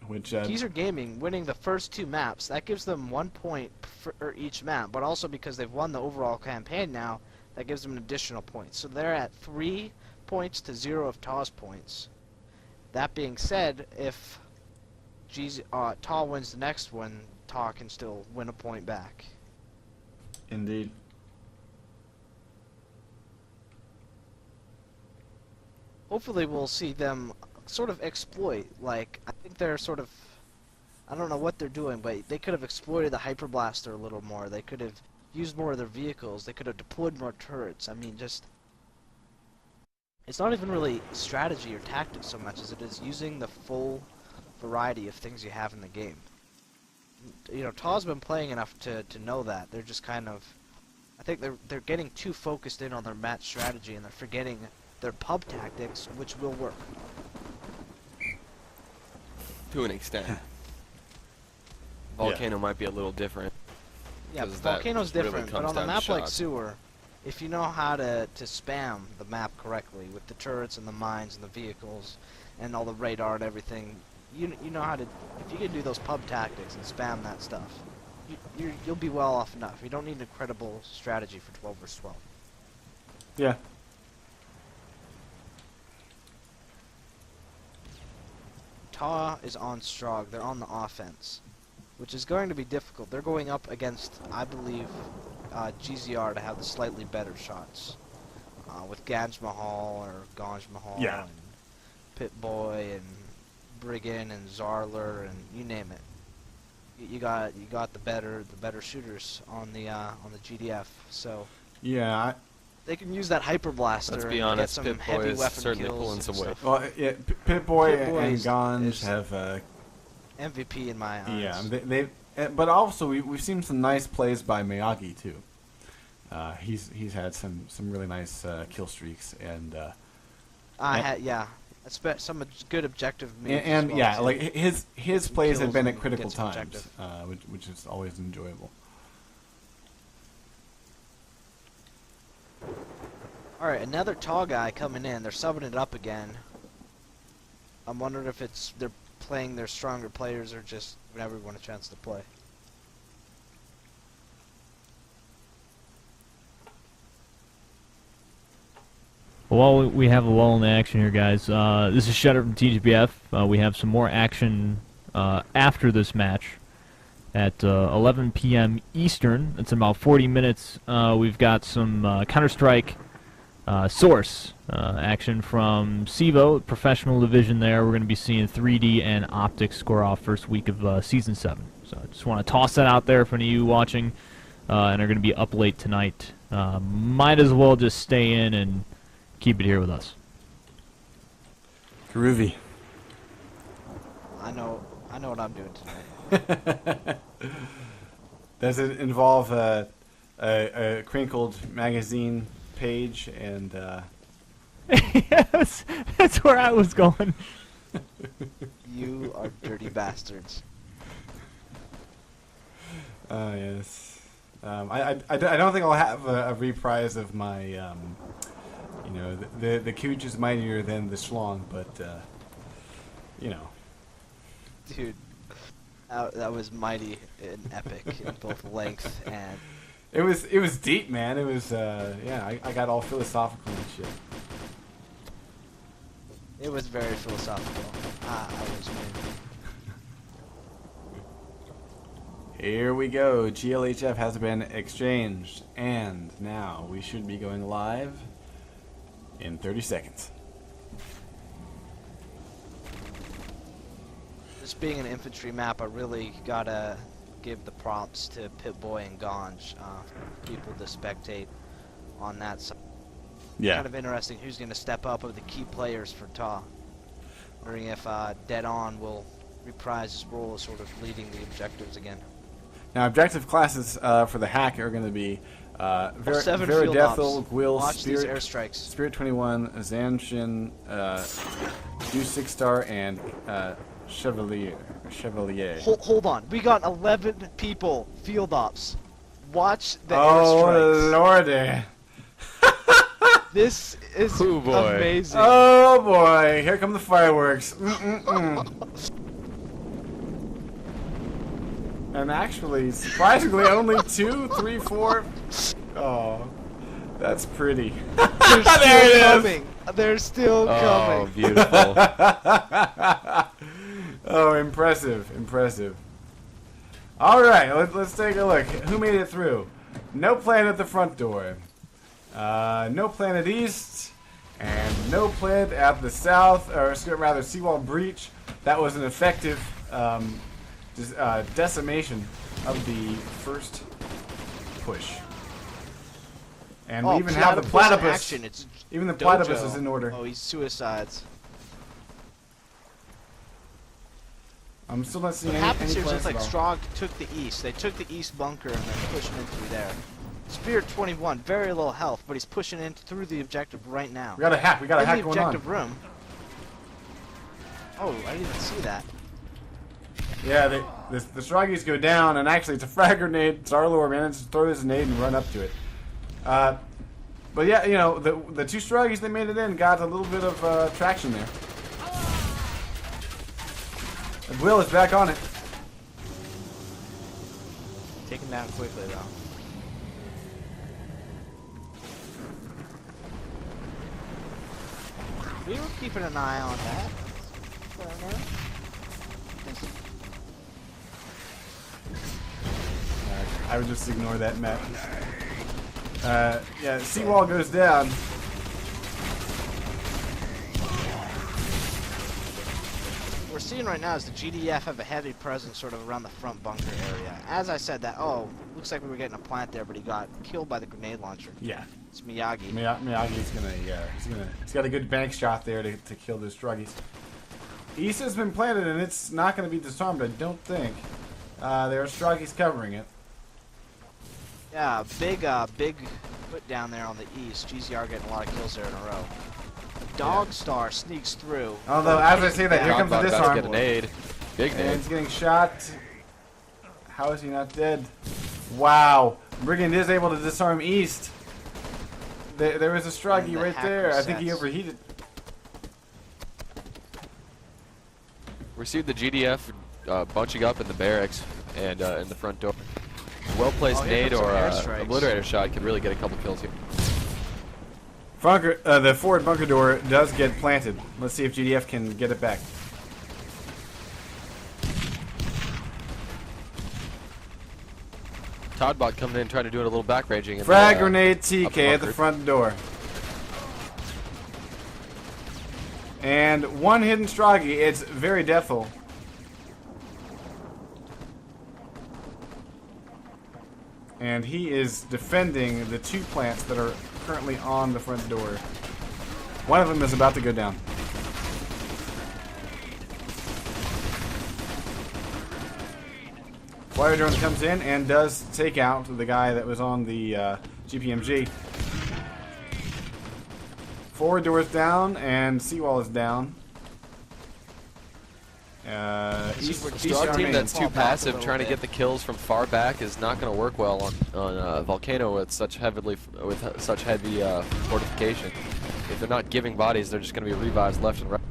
which Geezer Gaming winning the first 2 maps. That gives them 1 point for each map, but also because they've won the overall campaign now, that gives them an additional point. So they're at 3 points to 0 of Taw's points. That being said, if Taw wins the next one, Taw can still win a point back. Indeed. Hopefully we'll see them sort of exploit, like, I think they're sort of, I don't know what they're doing, but they could have exploited the Hyper Blaster a little more. They could have used more of their vehicles. They could have deployed more turrets. I mean, just, it's not even really strategy or tactics so much as it is using the full variety of things you have in the game. Taw's been playing enough to know that. They're just kind of, I think they're getting too focused in on their match strategy, and they're forgetting their pub tactics, which will work. To an extent. Volcano might be a little different. Yeah, Volcano's really different, but comes on a down to map like shots. Sewer, if you know how to spam the map correctly with the turrets and the mines and the vehicles and all the radar and everything, you know how to. If you can do those pub tactics and spam that stuff, you'll be well off enough. You don't need an incredible strategy for 12 vs 12. Yeah. Ta is on Strog. They're on the offense, which is going to be difficult. They're going up against, I believe, GZR to have the slightly better shots. With Ganj Mahal or Ganj Mahal Yeah. and Pip-Boy and Brigand and Zarler and you name it. You got the better shooters on the GDF. So Yeah. they can use that hyper blaster. Let's be and honest, get some heavy Pip-Boy is weapon certainly kills pulling and some weight. stuff. Well, yeah. Pip-Boy Pip-Boy and is Ganj have. MVP in my eyes. Yeah. But also we've seen some nice plays by Miyagi too. He's had some really nice kill streaks and. Some good objective moves. And as well, yeah, too. like his plays have kills been at and critical gets some times, which is always enjoyable. All right, another tall guy coming in. They're subbing it up again. I'm wondering if they're playing their stronger players or just whenever we want a chance to play. Well, we have a lull in the action here, guys. This is Shutter from TGBF. We have some more action after this match at 11 p.m. Eastern. It's in about 40 minutes. We've got some Counter-Strike Source action from CEVO, professional division there. We're going to be seeing 3D and Optics score off first week of Season 7. So I just want to toss that out there for any of you watching and are going to be up late tonight. Might as well just stay in and keep it here with us. Groovy. I know what I'm doing tonight. Does it involve a crinkled magazine page and? Yes, that's where I was going. You are dirty bastards. Yes. I don't think I'll have a reprise of my the Cooch is mightier than the Schlong, but Dude, that was mighty and epic in both length and... It was deep, man. It was I got all philosophical and shit. It was very philosophical. I was Here we go. GLHF has been exchanged, and now we should be going live in 30 seconds. This being an infantry map, I really gotta give the props to Pip-Boy and Ganj, people to spectate on that side. Yeah. Kind of interesting who's going to step up of the key players for Ta. Wondering if Dead On will reprise his role as sort of leading the objectives again. Now, objective classes for the hack are going to be Veridethil, Gwil, Watch these Spirit, airstrikes. Spirit 21, Zanshin, Do 6-star, and Chevalier. Hold on. We got 11 people field ops. Watch the airstrikes. Oh, lordy. This is Ooh, boy. amazing. Oh, boy. Here come the fireworks. And actually, surprisingly, only 2, 3, 4. Oh, that's pretty. They're still coming. They're still coming. Oh, beautiful. Oh, impressive, impressive. All right, let's take a look. Who made it through? No plan at the front door. No plan at east, and no plan at the south, or rather seawall breach. That was an effective decimation of the first push. And we even have the platypus. Action. It's Even the Dojo. platypus is in order. Oh, he's suicides. I'm still not seeing What any happens here is plans just like at all. Strong took the east. They took the east bunker and then pushing in through there. Spirit 21, very little health, but he's pushing in through the objective right now. We got a hack. We got a hack going on. In the objective room. Oh, I didn't even see that. Yeah, the Stroggies go down, and actually it's a frag grenade. Zarlor manages to throw his nade and run up to it. But yeah, the two Stroggies that made it in got a little bit of traction there. Will is back on it. Taken down quickly though. We were keeping an eye on that. I would just ignore that map. Yeah, seawall goes down. What we're seeing right now is the GDF have a heavy presence sort of around the front bunker area. As I said that, oh, looks like we were getting a plant there, but he got killed by the grenade launcher. Yeah. It's Miyagi. Miyagi's he's got a good bank shot there to kill those Struggies. East has been planted and it's not going to be disarmed, I don't think. There are Struggies covering it. Yeah, big put down there on the east. GZR getting a lot of kills there in a row. Dog Star sneaks through. Although, as I say that, here comes the disarm. Get a nade. Big And nade. he's getting shot. How is he not dead? Wow. Brigand is able to disarm East. There was a Struggy right there. I think he overheated. We see the GDF bunching up in the barracks and in the front door. Well-placed nade or obliterator shot could really get a couple kills here. The forward bunker door does get planted. Let's see if GDF can get it back. Toddbot coming in trying to do it a little back ranging. Frag grenade TK at the front door. And one hidden Stroggy. It's very deathful. And he is defending the two plants that are currently on the front door. One of them is about to go down. Flyer drone comes in and does take out the guy that was on the GPMG. Forward door is down and seawall is down. Strong team that's too passive, trying to get the kills from far back is not going to work well on Volcano with such heavy fortification. If they're not giving bodies, they're just going to be revives left and right.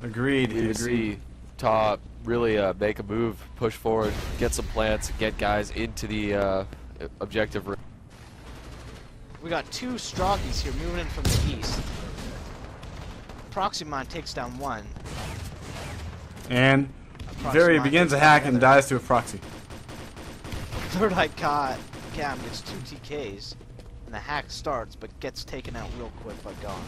Agreed. Agreed. Top really make a move, push forward, get some plants, get guys into the objective room. We got two Stroggies here moving in from the east. Proximon takes down one. And Very begins a hack and dies to a proxy. Third eye cam gets 2 TKs, and the hack starts but gets taken out real quick by Ganj.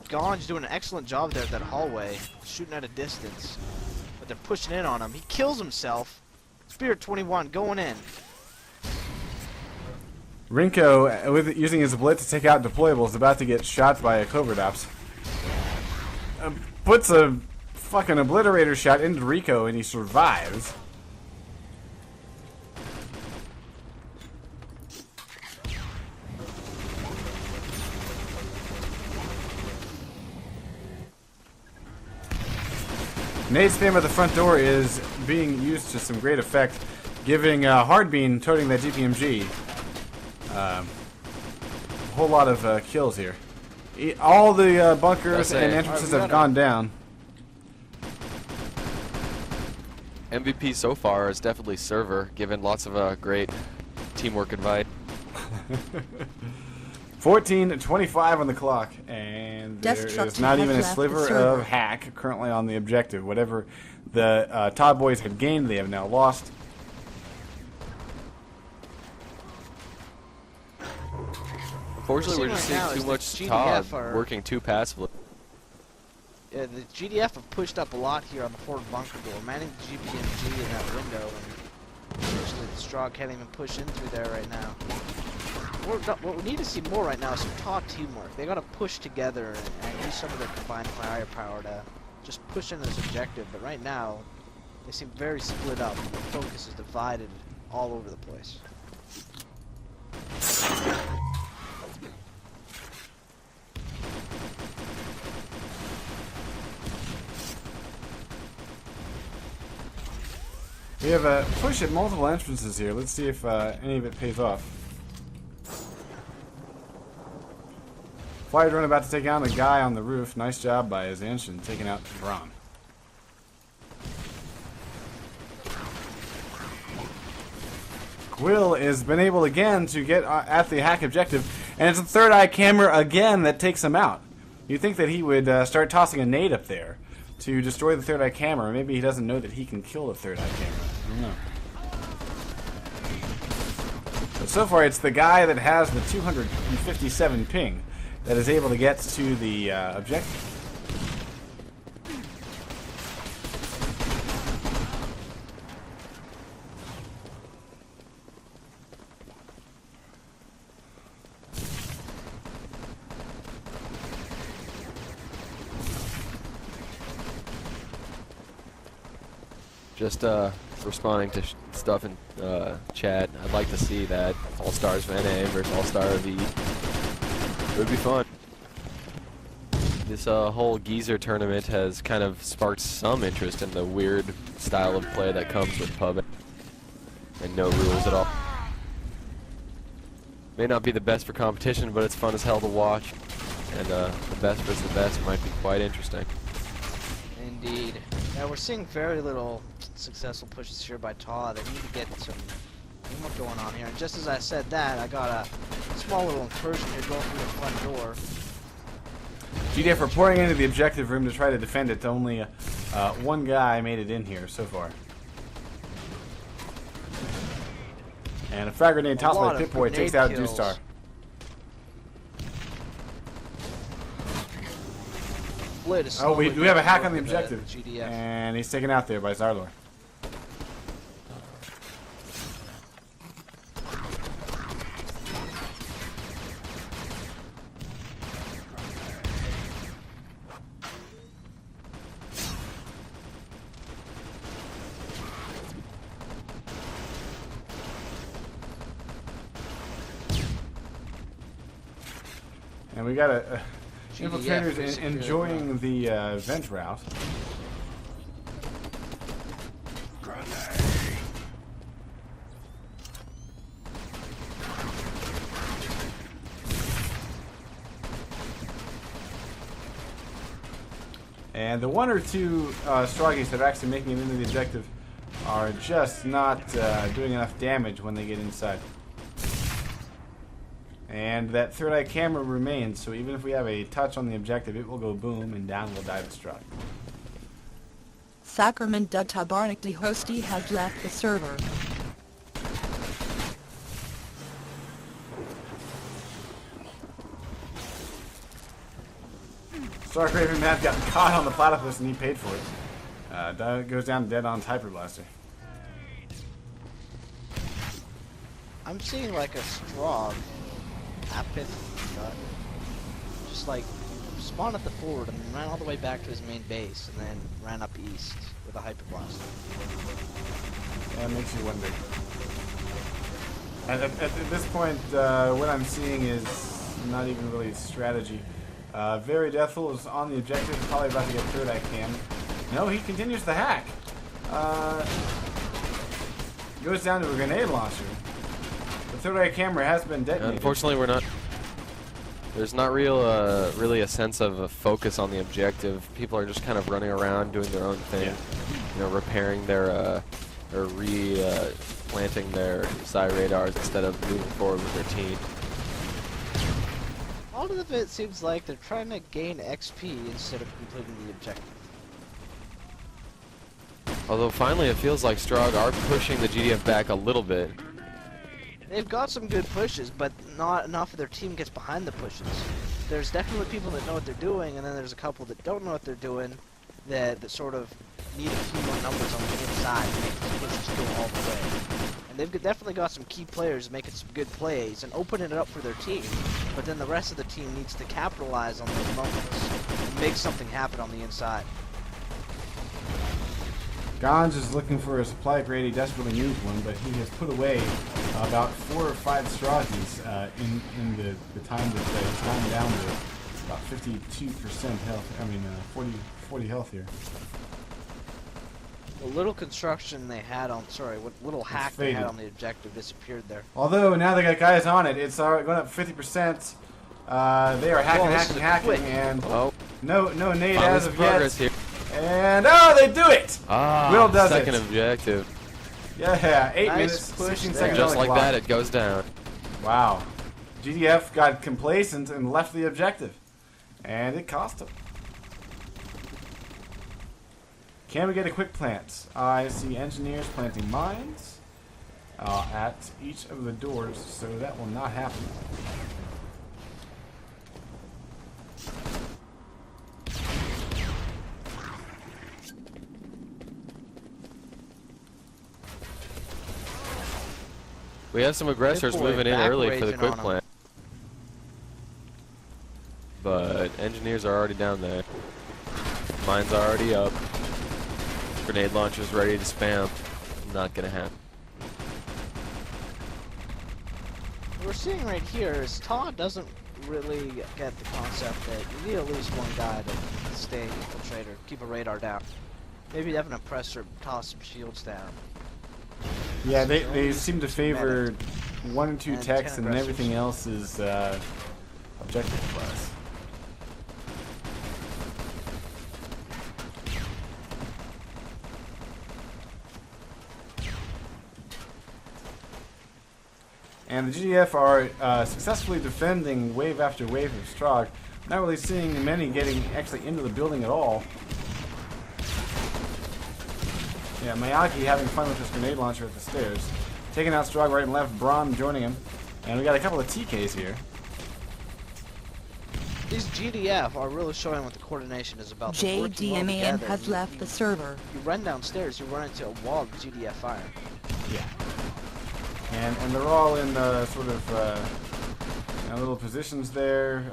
Ganj doing an excellent job there at that hallway, shooting at a distance, but they're pushing in on him. He kills himself. Spirit 21 going in. Rinko, with using his blitz to take out deployables, about to get shot by a covert ops. Puts a fucking obliterator shot into Rico and he survives. Nade spam at the front door is being used to some great effect, giving Hardbean toting that GPMG a whole lot of kills here. All the bunkers and entrances have gone down. MVP so far is definitely Server, given lots of great teamwork advice. 14:25 on the clock, and there is not even a sliver of hack currently on the objective. Whatever the Todd boys had gained, they have now lost. Unfortunately, we're just seeing too much Todd working too passively. Yeah, the GDF have pushed up a lot here on the forward bunker door, manning the GPMG in that window, and actually the Strog can't even push in through there right now. What we need to see more right now is some Todd teamwork. They got to push together and use some of their combined firepower to just push into this objective, but right now they seem very split up and their focus is divided all over the place. We have a push at multiple entrances here. Let's see if any of it pays off. Fire drone about to take out a guy on the roof. Nice job by Zinch and taking out Braun. Quill has been able again to get at the hack objective, and it's the third eye camera again that takes him out. You'd think that he would start tossing a nade up there to destroy the third eye camera. Maybe he doesn't know that he can kill the third eye camera. I don't know. But so far, it's the guy that has the 257 ping that is able to get to the objective. Just responding to stuff in chat. I'd like to see that All Stars of NA versus All Star of E. It would be fun. This whole Geezer tournament has kind of sparked some interest in the weird style of play that comes with pub and no rules at all. May not be the best for competition, but it's fun as hell to watch. And the best versus the best might be quite interesting. Indeed. Yeah, we're seeing very little successful pushes here by Todd. They need to get some teamwork going on here. And just as I said that, I got a small little incursion here going through the front door. GDF are pouring into the objective room to try to defend it. Only one guy made it in here so far. And a frag grenade tossed by Pip-Boy takes out Dewstar. Oh, we have a hack on the objective. And he's taken out there by Zarlor. And we got a infiltrators enjoying the vent route. And the one or two Stroggies that are actually making it into the objective are just not doing enough damage when they get inside. And that third eye camera remains, so even if we have a touch on the objective, it will go boom and down will die the Strog. Sacrament de Tabarnak de Hosty has left the server. Stark Raven Matt got caught on the platypus and he paid for it. Goes down dead on Hyper Blaster. I'm seeing like a Strog just like spawned at the forward and ran all the way back to his main base and then ran up east with a Hyper Blaster. Yeah, it makes you wonder. At this point, what I'm seeing is not even really strategy. Very Deathful is on the objective, probably about to get third eye cam. No, he continues the hack. Goes down to a grenade launcher. The third eye camera has been detonated. Unfortunately, we're not. There's not really a sense of a focus on the objective. People are just kind of running around doing their own thing. Yeah. You know, repairing their or replanting their side radars instead of moving forward with their team. All of it seems like they're trying to gain XP instead of completing the objective. Although finally it feels like Strog are pushing the GDF back a little bit. They've got some good pushes, but not enough of their team gets behind the pushes. There's definitely people that know what they're doing, and then there's a couple that don't know what they're doing that sort of need a few more numbers on the inside to make these pushes go all the way. And they've definitely got some key players making some good plays and opening it up for their team, but then the rest of the team needs to capitalize on those moments and make something happen on the inside. Gons is looking for a supply grade. He desperately needs one, but he has put away about 4 or 5 Stroggies in the time that he's gone down to about 52% health. I mean, 40 health here. The little construction they had on, what little hack they had on the objective disappeared there. Although now they got guys on it, it's going up 50%. They are hacking, and no nade as of yet. Here. And they do it! Will does second it. objective. Yeah, 8 Nice minutes, push 16 there. seconds Just on the like clock. that, it goes down. Wow. GDF got complacent and left the objective. And it cost them. Can we get a quick plant? I see engineers planting mines at each of the doors, so that will not happen. We have some aggressors Good boy, moving in back early for the raging quick on 'em. plant. But engineers are already down there. Mines are already up. Grenade launchers ready to spam. Not gonna happen. What we're seeing right here is Todd doesn't really get the concept that you need at least one guy to stay infiltrator, keep a radar down. Maybe have an oppressor toss some shields down. Yeah, they seem to favor 1 or 2 And techs, 10 and aggressors. everything else is objective class. And the GDF are successfully defending wave after wave of Strogg. Not really seeing many getting actually into the building at all. Yeah, Miyagi having fun with his grenade launcher at the stairs. Taking out Strogg right and left, Braun joining him. And we got a couple of TKs here. These GDF are really showing what the coordination is about. They're working well JDMAN together. has left the server. You run downstairs, you run into a wall of GDF fire. Yeah. And they're all in sort of little positions there.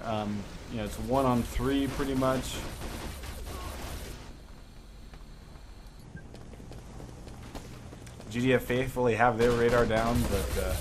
You know, it's 1 on 3 pretty much. GDF faithfully have their radar down, but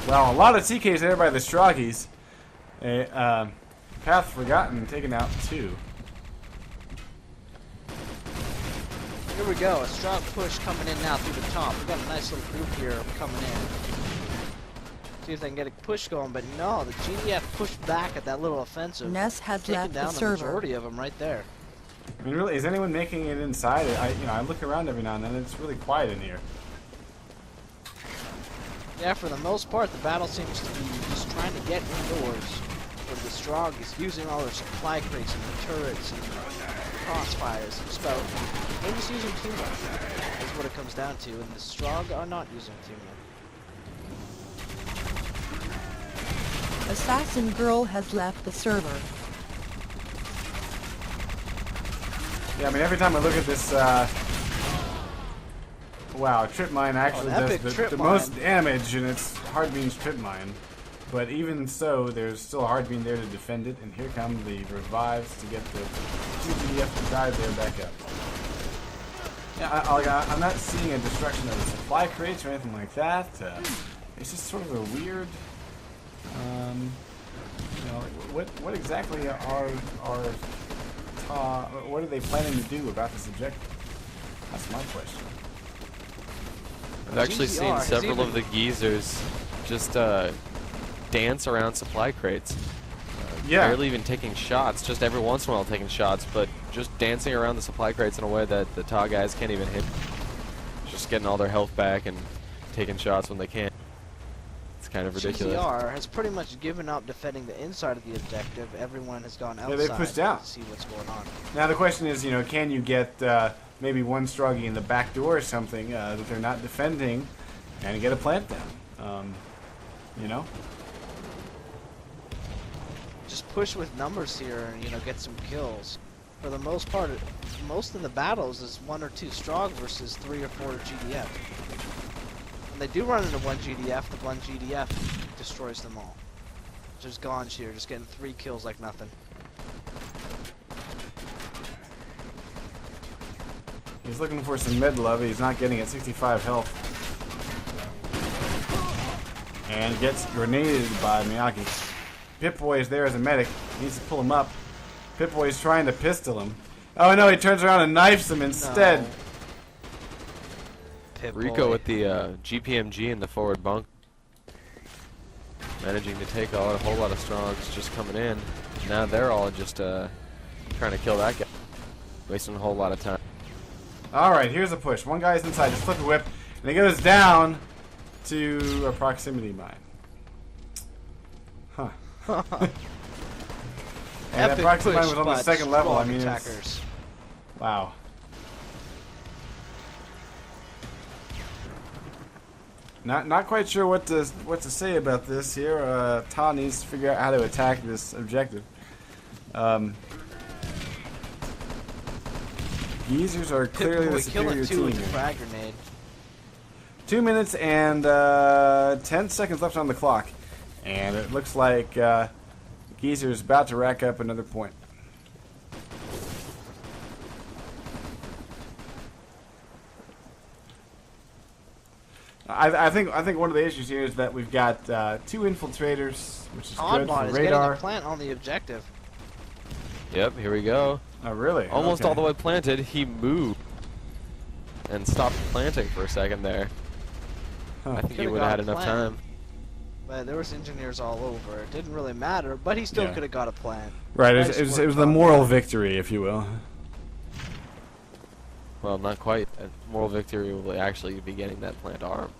well, a lot of TKs there by the Stroggies. Path Forgotten taken out 2. Here we go, a strong push coming in now through the top. We've got a nice little group here coming in. See if they can get a push going, but no, the GDF pushed back at that little offensive. Ness has taking left down the the server. majority of them right there. I mean, really, is anyone making it inside? I look around every now and then, and it's really quiet in here. Yeah, for the most part, the battle seems to be just trying to get indoors. Where the Strogg is using all their supply crates and the turrets and crossfires. Just about, they're just using teamwork. Is what it comes down to, and the Strogg are not using teamwork. Assassin Girl has left the server. Yeah, I mean, every time I look at this, wow, Trip Mine actually epic does trip the mine. most damage, and it's Hardbeam's Trip Mine. But even so, there's still a Hardbeam there to defend it, and here come the revives to get the 2 GDF to dive there back up. Yeah, I'm not seeing a destruction of the supply crates or anything like that. It's just sort of a weird, you know, what exactly what are they planning to do about this objective? That's my question. I've actually GCR seen has several of even- the geezers just dance around supply crates. Yeah. Barely even taking shots, just every once in a while taking shots, but just dancing around the supply crates in a way that the TOG guys can't even hit. Just getting all their health back and taking shots when they can. It's kind of ridiculous. GCR has pretty much given up defending the inside of the objective. Everyone has gone outside they pushed out. to see what's going on. Now the question is, you know, can you get maybe one Stroggy in the back door or something that they're not defending, and get a plant down? You know. Just push with numbers here and, you know, get some kills. For the most part, most of the battles is 1 or 2 Strogg versus 3 or 4 GDF. When they do run into one GDF, the one GDF destroys them all. Just Ganj here, just getting 3 kills like nothing. He's looking for some mid love. He's not getting it. 65 health. And gets grenaded by Miyagi. Pip-Boy is there as a medic. He needs to pull him up. Pip-Boy is trying to pistol him. Oh no, he turns around and knifes him instead. No. Rico with the GPMG in the forward bunk. Managing to take out a whole lot of strongs just coming in. Now they're all just trying to kill that guy. Wasting a whole lot of time. Alright, here's a push. One guy's inside, just flip a whip, and he goes down to a proximity mine. Huh. And that proximity mine was on the second level. I mean, it's, wow. Not quite sure what to say about this here. Todd needs to figure out how to attack this objective. Geezers are clearly the superior team. With the frag grenade. 2 minutes and 10 seconds left on the clock, and it looks like Geezer's about to rack up another point. I think one of the issues here is that we've got 2 infiltrators, which is good for is radar. getting a plant on the objective. Yep, here we go. Oh, really? Almost Okay. all the way planted. He moved and stopped planting for a second there. Huh. I think he Could've would got have had a enough plant. time. But there was engineers all over. It didn't really matter, but he still Yeah. could have got a plant. Right, Nice it was work, the Tom. moral victory, if you will. Well, not quite. A moral victory will actually be getting that plant arm.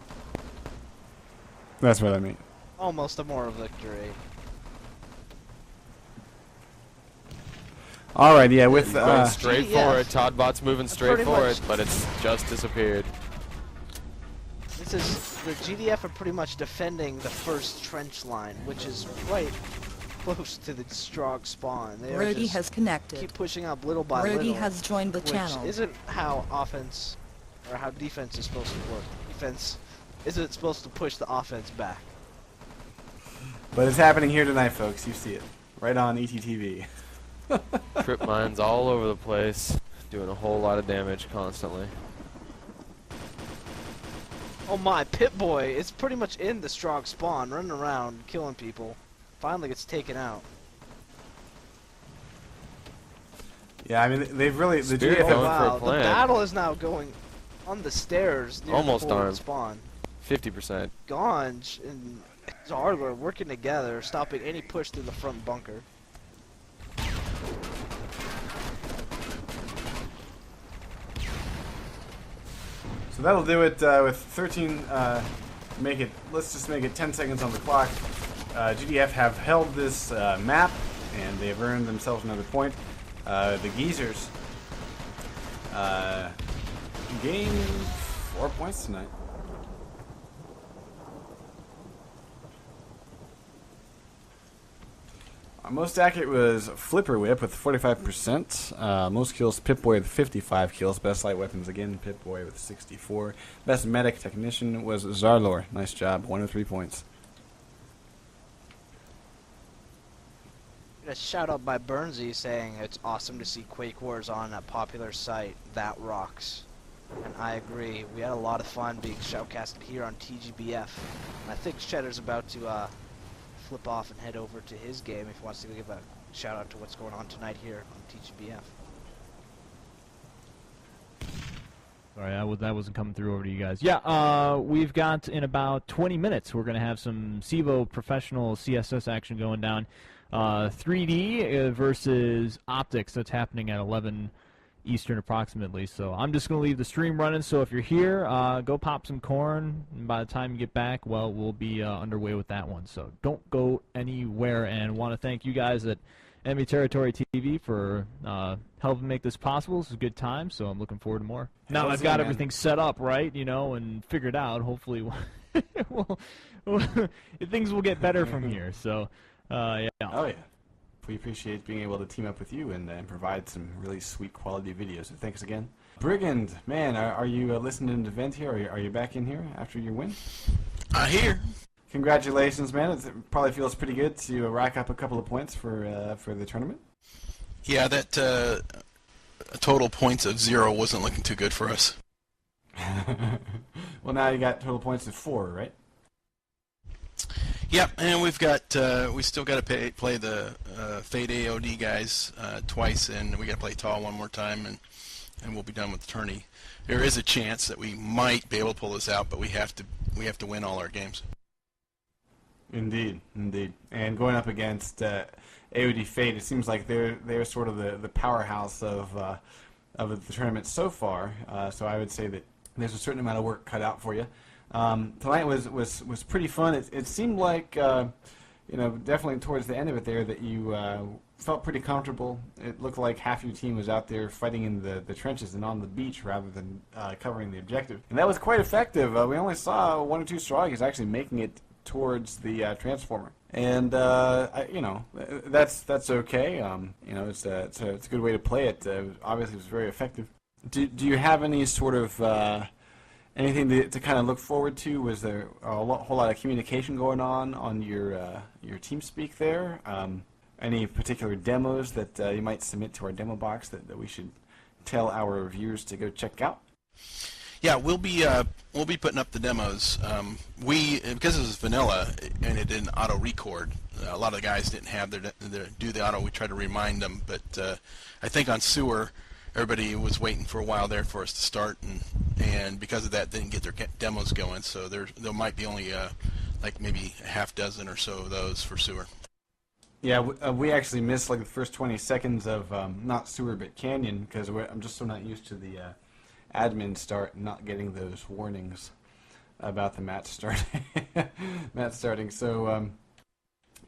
That's what I mean. Almost a moral victory. All right, yeah, with Going straight GDF. for it. Toddbot's moving straight Pretty for much. it, but it's just disappeared. This is the GDF are pretty much defending the first trench line, which is right close to the strong spawn. They are Brody just has connected. keep pushing up little by Brody little. has joined the which channel. isn't how offense or how defense is supposed to work. Defense isn't supposed to push the offense back. But it's happening here tonight, folks. You see it right on ETTV. Trip mines all over the place, doing a whole lot of damage constantly. Oh my, Pip-Boy is pretty much in the strong spawn, running around, killing people. Finally gets taken out. Yeah, I mean they've really the Spirit GDF going have, for a Wow, the plant. battle is now going on the stairs near Almost the forward armed. spawn. 50%. Ganj and Zarler working together, stopping any push through the front bunker. So that'll do it with 13. Make it. Let's just make it 10 seconds on the clock. GDF have held this map, and they have earned themselves another point. The Geezers gained 4 points tonight. Most accurate was Flipper Whip with 45%. Most kills, Pip-Boy with 55 kills. Best light weapons, again, Pip-Boy with 64. Best medic technician was Zarlor. Nice job, 1 of 3 points. A shout out by Burnsy saying it's awesome to see Quake Wars on a popular site. That rocks. And I agree. We had a lot of fun being shoutcasted here on TGBF. And I think Cheddar's about to flip off and head over to his game if he wants to give a shout out to what's going on tonight here on TGBF. Sorry, that wasn't coming through over to you guys. Yeah, we've got in about 20 minutes, we're going to have some CEVO professional CSS action going down. 3D versus optics. That's happening at 11 Eastern approximately. So I'm just going to leave the stream running. So if you're here, go pop some corn. And by the time you get back, well, we'll be underway with that one. So don't go anywhere. And want to thank you guys at Enemy Territory TV for helping make this possible. This is a good time. So I'm looking forward to more. Now I've got everything set up right, you know, and figured out. Hopefully, things will get better from here. So. Yeah. Oh yeah, we appreciate being able to team up with you and provide some really sweet quality videos. So thanks again. Brigand, man, are you listening to Vent here? Are you back in here after your win? Here. Congratulations, man. It probably feels pretty good to rack up a couple of points for the tournament. Yeah, that total points of 0 wasn't looking too good for us. Well, now you got total points of 4, right? Yep, and we still got to play the Fade AOD guys twice, and we got to play Tall one more time, and we'll be done with the tourney. There is a chance that we might be able to pull this out, but we have to win all our games. Indeed, indeed. And going up against AOD Fade, it seems like they're sort of the powerhouse of the tournament so far. So I would say that there's a certain amount of work cut out for you. Tonight was pretty fun. It seemed like definitely towards the end of it there that you felt pretty comfortable. It looked like half your team was out there fighting in the trenches and on the beach rather than covering the objective, and that was quite effective. We only saw 1 or 2 Strawgies actually making it towards the transformer, and that's okay. It's a good way to play it. Obviously, it was very effective. Do you have any sort of anything to kind of look forward to? Was there a whole lot of communication going on your TeamSpeak there? Any particular demos that you might submit to our demo box that we should tell our viewers to go check out? Yeah, we'll be putting up the demos. Because it was vanilla and it didn't auto record, a lot of the guys didn't have their do the auto. We tried to remind them, but I think on Sewer, everybody was waiting for a while there for us to start, and because of that, didn't get their demos going. So there might be only like maybe a half dozen or so of those for Sewer. Yeah, we actually missed like the first 20 seconds of not Sewer but Canyon because I'm just so not used to the admin start and not getting those warnings about the match starting. So,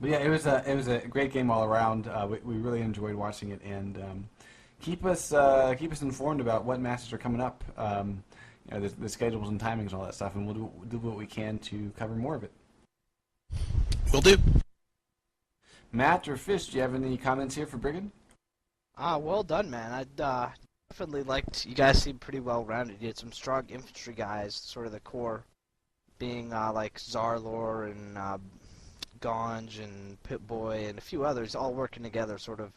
but yeah, it was a great game all around. We really enjoyed watching it, and keep us informed about what matches are coming up. The schedules and timings and all that stuff, and we'll do what we can to cover more of it. Will do. Matt or Fish, do you have any comments here for Brigand? Well done, man. I definitely liked. You guys seem pretty well rounded. You had some strong infantry guys, sort of the core, being like Zarlor and Ganj and Pip-Boy and a few others, all working together, sort of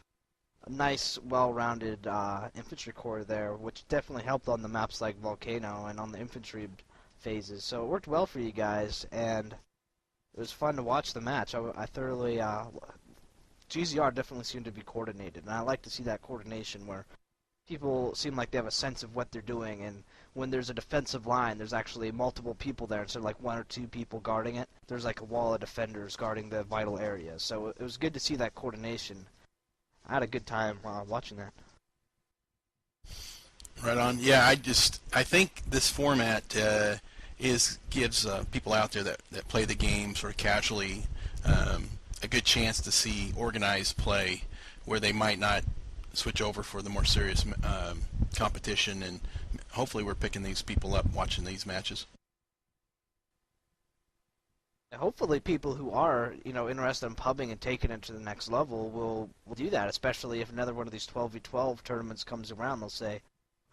a nice, well-rounded infantry corps there, which definitely helped on the maps like Volcano and on the infantry phases. So it worked well for you guys, and it was fun to watch the match. I thoroughly. GZR definitely seemed to be coordinated, and I like to see that coordination where people seem like they have a sense of what they're doing, and when there's a defensive line, there's actually multiple people there instead of like 1 or 2 people guarding it. There's like a wall of defenders guarding the vital areas. So it was good to see that coordination. I had a good time watching that. Right on. Yeah, I think this format gives people out there that play the game sort of casually a good chance to see organized play where they might not switch over for the more serious competition, and hopefully we're picking these people up watching these matches. Hopefully people who are, interested in pubbing and taking it to the next level will do that, especially if another one of these 12v12 tournaments comes around. They'll say,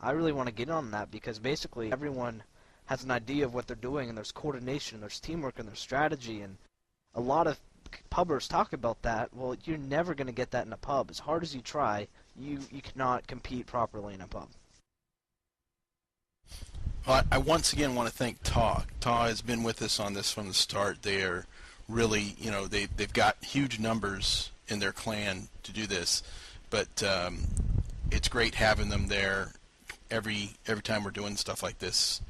I really want to get on that, because basically everyone has an idea of what they're doing, and there's coordination, and there's teamwork, and there's strategy, and a lot of pubbers talk about that. Well, you're never going to get that in a pub. As hard as you try, you cannot compete properly in a pub. Well, I once again want to thank Ta. Ta has been with us on this from the start. They are really, they've got huge numbers in their clan to do this, but it's great having them there every time we're doing stuff like this,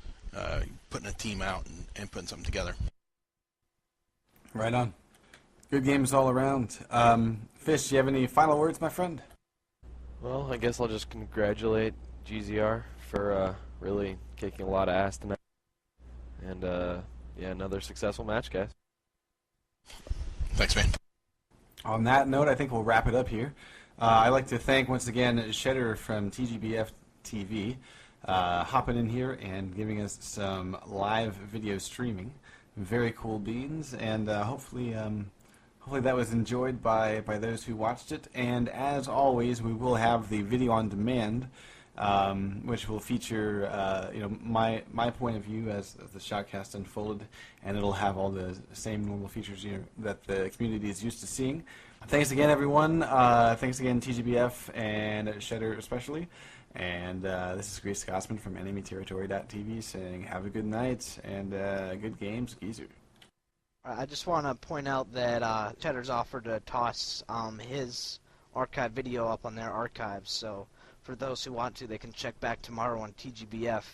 putting a team out and putting something together. Right on. Good games all around. Fish, do you have any final words, my friend? Well, I guess I'll just congratulate GZR for really kicking a lot of ass tonight. And, yeah, another successful match, guys. Thanks, man. On that note, I think we'll wrap it up here. I'd like to thank, once again, Shedder from TGBF TV hopping in here and giving us some live video streaming. Very cool beans, and hopefully that was enjoyed by those who watched it. And as always, we will have the video on demand which will feature my point of view as the shoutcast unfolded, and it'll have all the same normal features that the community is used to seeing. Thanks again, everyone. Thanks again, TGBF and Shedder especially. And this is GreasedScotsman from Enemy Territory.tv saying have a good night and good games, Geezer. I just want to point out that Cheddar's offered to toss his archive video up on their archives, so for those who want to, they can check back tomorrow on TGBF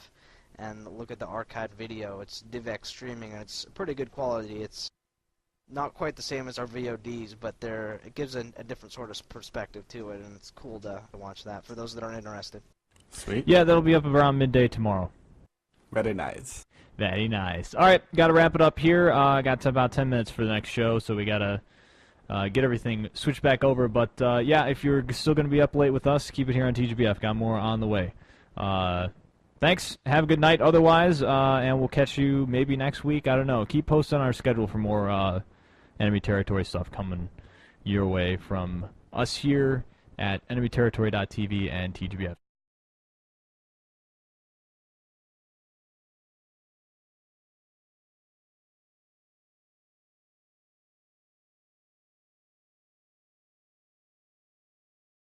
and look at the archived video. It's DivX streaming, and it's pretty good quality. It's not quite the same as our VODs, but it gives a different sort of perspective to it, and it's cool to watch that for those that aren't interested. Sweet. Yeah, that'll be up around midday tomorrow. Very nice. Very nice. All right, got to wrap it up here. Got to about 10 minutes for the next show, so we got to get everything switched back over. But, yeah, if you're still going to be up late with us, keep it here on TGBF. Got more on the way. Thanks. Have a good night otherwise, and we'll catch you maybe next week. I don't know. Keep posting on our schedule for more Enemy Territory stuff coming your way from us here at enemyterritory.tv and TGBF.